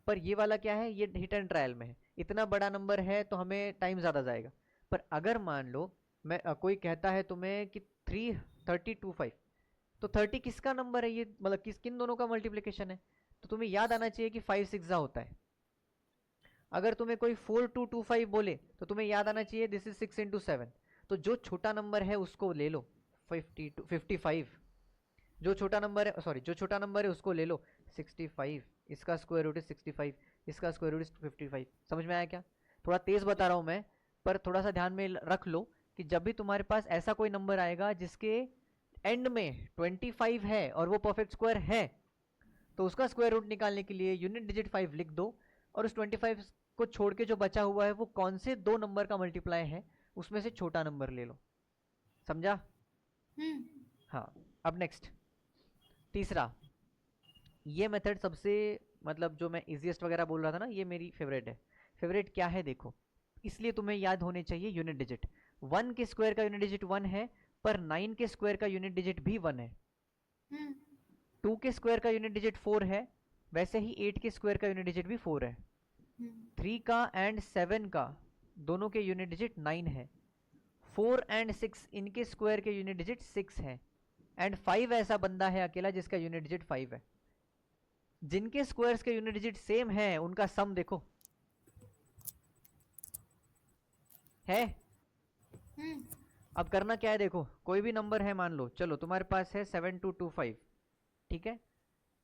पर ये वाला क्या है? ये हिट एंड ट्रायल में है। इतना बड़ा नंबर है तो हमें टाइम ज़्यादा जाएगा। पर अगर मान लो मैं कोई कहता है तुम्हें कि 33025, तो 30 किसका नंबर है? ये मतलब किन दोनों का मल्टीप्लिकेशन है? तो तुम्हें याद आना चाहिए कि 5 6 होता है। अगर तुम्हें कोई 4225 बोले तो तुम्हें याद आना चाहिए दिस इज 6 इंटू 7। तो जो छोटा नंबर है उसको ले लो, 55। जो छोटा नंबर है, सॉरी, जो छोटा नंबर है उसको ले लो 65। इसका स्क्वायर रूट इज 65, इसका स्क्वायर रूट इज 55। समझ में आया क्या? थोड़ा तेज बता रहा हूँ मैं, पर थोड़ा सा ध्यान में रख लो कि जब भी तुम्हारे पास ऐसा कोई नंबर आएगा जिसके एंड में 25 है और वो परफेक्ट स्क्वायर है, तो उसका स्क्वायर रूट निकालने के लिए यूनिट डिजिट 5 लिख दो, और उस 25 को छोड़ के जो बचा हुआ है वो कौन से दो नंबर का मल्टीप्लाई है उसमें से छोटा नंबर ले लो। समझा? हाँ। अब नेक्स्ट तीसरा, ये मेथड सबसे मतलब जो मैं इजीएस्ट वगैरह बोल रहा था ना, ये मेरी फेवरेट है। फेवरेट क्या है देखो, इसलिए तुम्हें याद होने चाहिए यूनिट डिजिट। 1 के स्क्वायर का यूनिट डिजिट 1 है, पर 9 के स्क्वायर का यूनिट डिजिट भी 1 है। 2 के स्क्वायर का यूनिट डिजिट 4 है, वैसे ही 8 के स्क्वायर का यूनिट डिजिट भी 4 है। 3 का एंड 7 का दोनों के यूनिट डिजिट 9 है। 4 एंड 6 इनके स्क्वायर के यूनिट डिजिट 6 है। एंड 5 ऐसा बंदा है अकेला जिसका यूनिट डिजिट 5 है। जिनके स्क्वायर्स के यूनिट डिजिट सेम है उनका सम देखो है। अब करना क्या है देखो, कोई भी नंबर है, मान लो चलो तुम्हारे पास है 7225, ठीक है?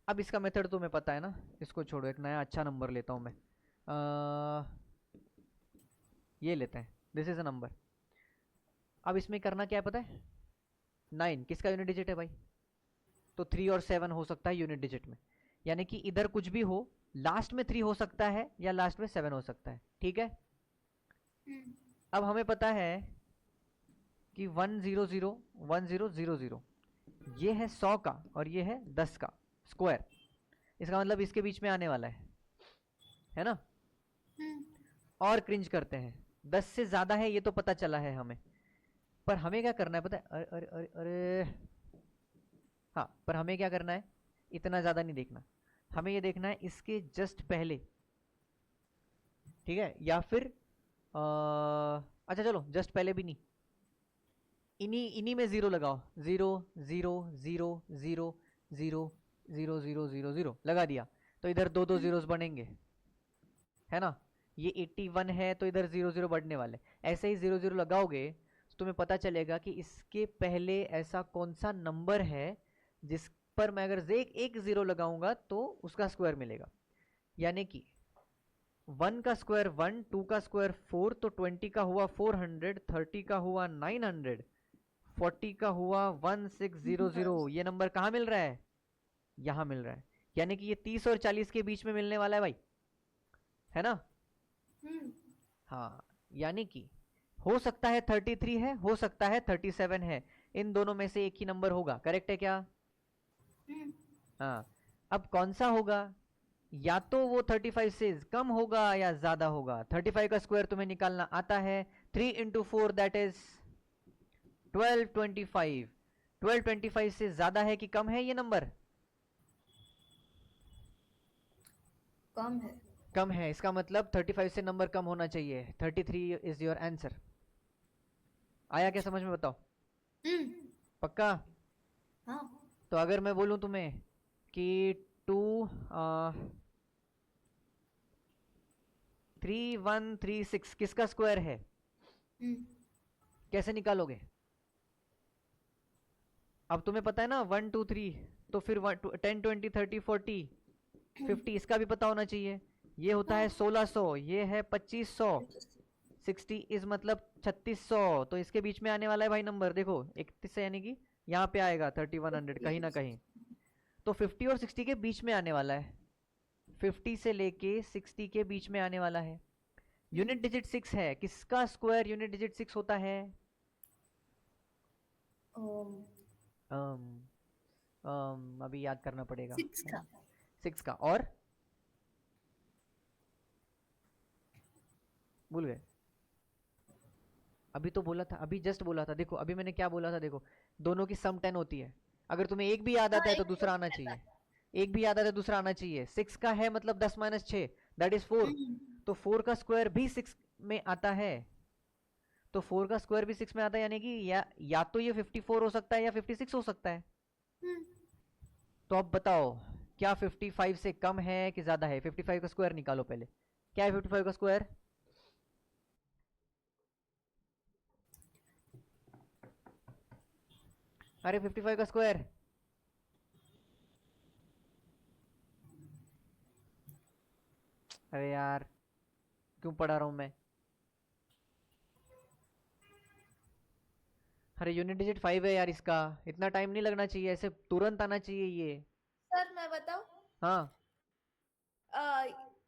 अब इसका मेथड तुम्हें पता है ना, इसको छोड़ो, एक नया अच्छा नंबर लेता हूं मैं। ये लेते हैं, दिस इज अ नंबर अब इसमें करना क्या है पता है? 9 किसका यूनिट डिजिट है भाई? तो 3 और 7 हो सकता है यूनिट डिजिट में, यानी कि इधर कुछ भी हो, लास्ट में 3 हो सकता है या लास्ट में 7 हो सकता है। ठीक है, अब हमें पता है कि 100 ये है 100 का और ये है 10 का स्क्वायर, इसका मतलब इसके बीच में आने वाला है ना। और क्रिंज करते हैं, 10 से ज्यादा है ये तो पता चला है हमें, पर हमें क्या करना है पता है? अरे अरे अरे अरे, हाँ, पर हमें क्या करना है, इतना ज्यादा नहीं देखना, हमें ये देखना है इसके जस्ट पहले। ठीक है, या फिर अच्छा चलो जस्ट पहले भी नहीं, इन्हीं इन्हीं में जीरो लगाओ, 0 0 0 0 0 0 0 0 लगा दिया, तो इधर दो दो जीरोस बनेंगे, है ना। ये 81 है तो इधर 0 0 बढ़ने वाले, ऐसे ही 0 0 लगाओगे तो तुम्हें पता चलेगा कि इसके पहले ऐसा कौन सा नंबर है जिस पर मैं अगर एक जीरो लगाऊंगा तो उसका स्क्वायर मिलेगा। यानी कि 1 का स्क्वायर 1, 2 का स्क्वायर 4, तो 20 का हुआ 400, 30 का हुआ 900, 40 का हुआ 1600। ये नंबर कहाँ मिल रहा है? यहाँ मिल रहा है, यानी कि ये 30 और 40 के बीच में मिलने वाला है भाई, है ना। हाँ, यानी कि हो सकता है 33 है, हो सकता है 37 है, इन दोनों में से एक ही नंबर होगा। करेक्ट है क्या? हाँ, अब कौन सा होगा? या तो वो 35 से कम होगा या ज्यादा होगा। 35 का स्क्वायर तुम्हें निकालना आता है, 3 इंटू 4 दैट इज 1225। 1225 से ज्यादा है कि कम है ये नंबर? कम है। कम है, इसका मतलब 35 से नंबर कम होना चाहिए। 33 इज योर आंसर। आया क्या समझ में? बताओ। पक्का? हाँ। तो अगर मैं बोलूं तुम्हें कि 3136 किसका स्क्वायर है, कैसे निकालोगे? अब तुम्हें पता है ना 1 2 3, तो फिर 10 20 30 40 50 इसका भी पता होना चाहिए। ये होता है 1600, ये है 2500, 60 इज मतलब 3600, तो इसके बीच में आने वाला है भाई नंबर। देखो 31 से, यानी कि यहाँ पे आएगा 3100 कहीं ना कहीं, तो 50 और 60 के बीच में आने वाला है, 50 से लेके 60 के बीच में आने वाला है। यूनिट डिजिट 6 है, किसका स्क्वायर यूनिट डिजिट 6 होता है? अभी याद करना पड़ेगा। 6 का और भूल गए? अभी तो बोला था, अभी जस्ट बोला था। देखो अभी मैंने क्या बोला था, देखो दोनों की सम 10 होती है। अगर तुम्हें एक भी याद आता है तो दूसरा आना चाहिए, एक भी याद आता है दूसरा आना चाहिए। 6 का है मतलब 10 - 6 दैट इज 4, तो 4 का स्क्वायर भी 6 में आता है, तो 4 का स्क्वायर भी 6 में आता है, यानी कि या तो ये 54 हो सकता है या 56 हो सकता है। तो अब बताओ क्या 55 से कम है कि ज्यादा है? 55 का स्क्वायर निकालो पहले। क्या है 55 का स्क्वायर? अरे 55 का स्क्वायर, अरे यार क्यों पढ़ा रहा हूं मैं? अरे यूनिट डिजिट 5 है यार, इसका इतना टाइम नहीं लगना चाहिए, ऐसे तुरंत आना चाहिए ये। सर मैं बताऊं? हाँ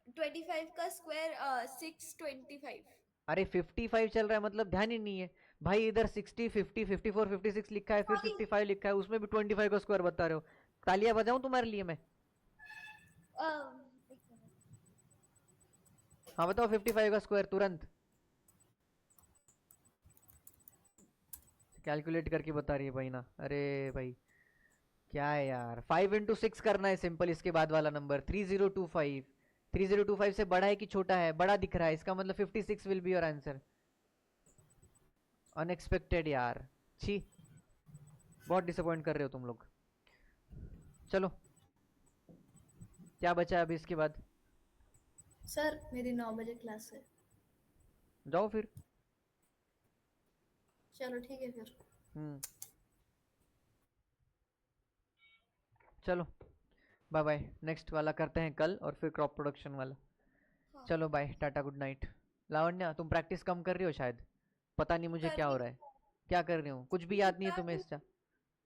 25 का स्क्वायर 625। अरे 55 चल रहा है, मतलब ध्यान ही नहीं है भाई। इधर 60 50 54 56 लिखा है, फिर 55 लिखा है, उसमें भी 25 का स्क्वायर बता रहे हो। तालियां बजाऊं तुम्हारे लिए मैं? हाँ बताओ 55 का स्क्वायर तुरंत। कैलकुलेट करके बता रही है भाई ना। अरे भाई क्या है यार, 5 इंटू 6 करना है सिंपल, इसके बाद वाला नंबर 3025। 3025 से बड़ा है कि छोटा है? बड़ा दिख रहा है, इसका मतलब 56 will be your answer. Unexpected यार, छी, बहुत डिसअपॉइंट कर रहे हो तुम लोग। चलो क्या बचा है अभी इसके बाद? सर मेरी 9 बजे क्लास है। जाओ फिर। चलो ठीक है फिर। चलो बाय बाय, नेक्स्ट वाला करते हैं कल, और फिर क्रॉप प्रोडक्शन वाला। चलो bye, tata, good night. Lavanya तुम प्रैक्टिस कम कर रही हो शायद, पता नहीं मुझे क्या हो रहा है। क्या कर रहे हो? कुछ भी याद नहीं है का तुम्हें भी इसका?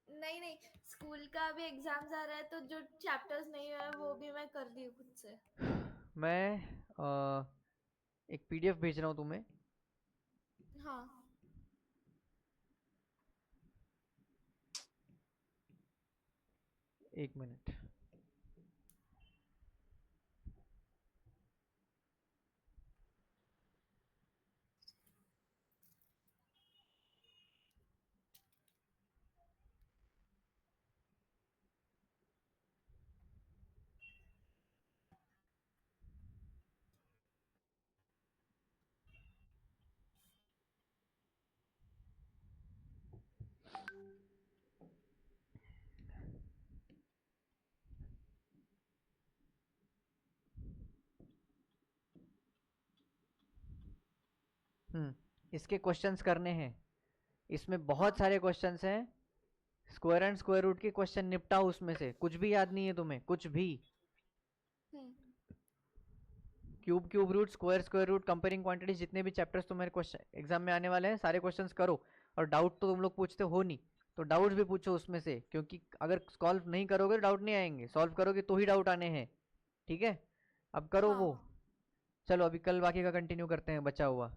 नहीं नहीं, स्कूल का भी एग्जाम्स आ रहा है तो जो चैप्टर्स नहीं हुए हैं, वो भी मैं कर रही हूँ खुद से। मैं एक पीडीएफ भेज रहा हूँ तुम्हें। हाँ। एक मिनट। इसके क्वेश्चंस करने हैं। इसमें बहुत हाँ। सारे क्वेश्चंस हैं। स्क्वायर एंड स्क्वायर रूट के क्वेश्चन निपटाओ उसमें से। कुछ भी याद नहीं है तुम्हें, कुछ भी। हम्म। Cube cube root, square square root, comparing quantities, जितने भी चैप्टर्स तुम्हारे क्वेश्चन एग्जाम में आने वाले हैं सारे क्वेश्चंस करो। और डाउट तो तुम लोग पूछते हो नहीं, तो डाउट्स भी पूछो उसमें से, क्योंकि अगर सॉल्व नहीं करोगे तो डाउट नहीं आएंगे, सॉल्व करोगे तो ही डाउट आने हैं। ठीक है, अब करो वो। हाँ। चलो अभी कल बाकी का कंटिन्यू करते हैं बचा हुआ।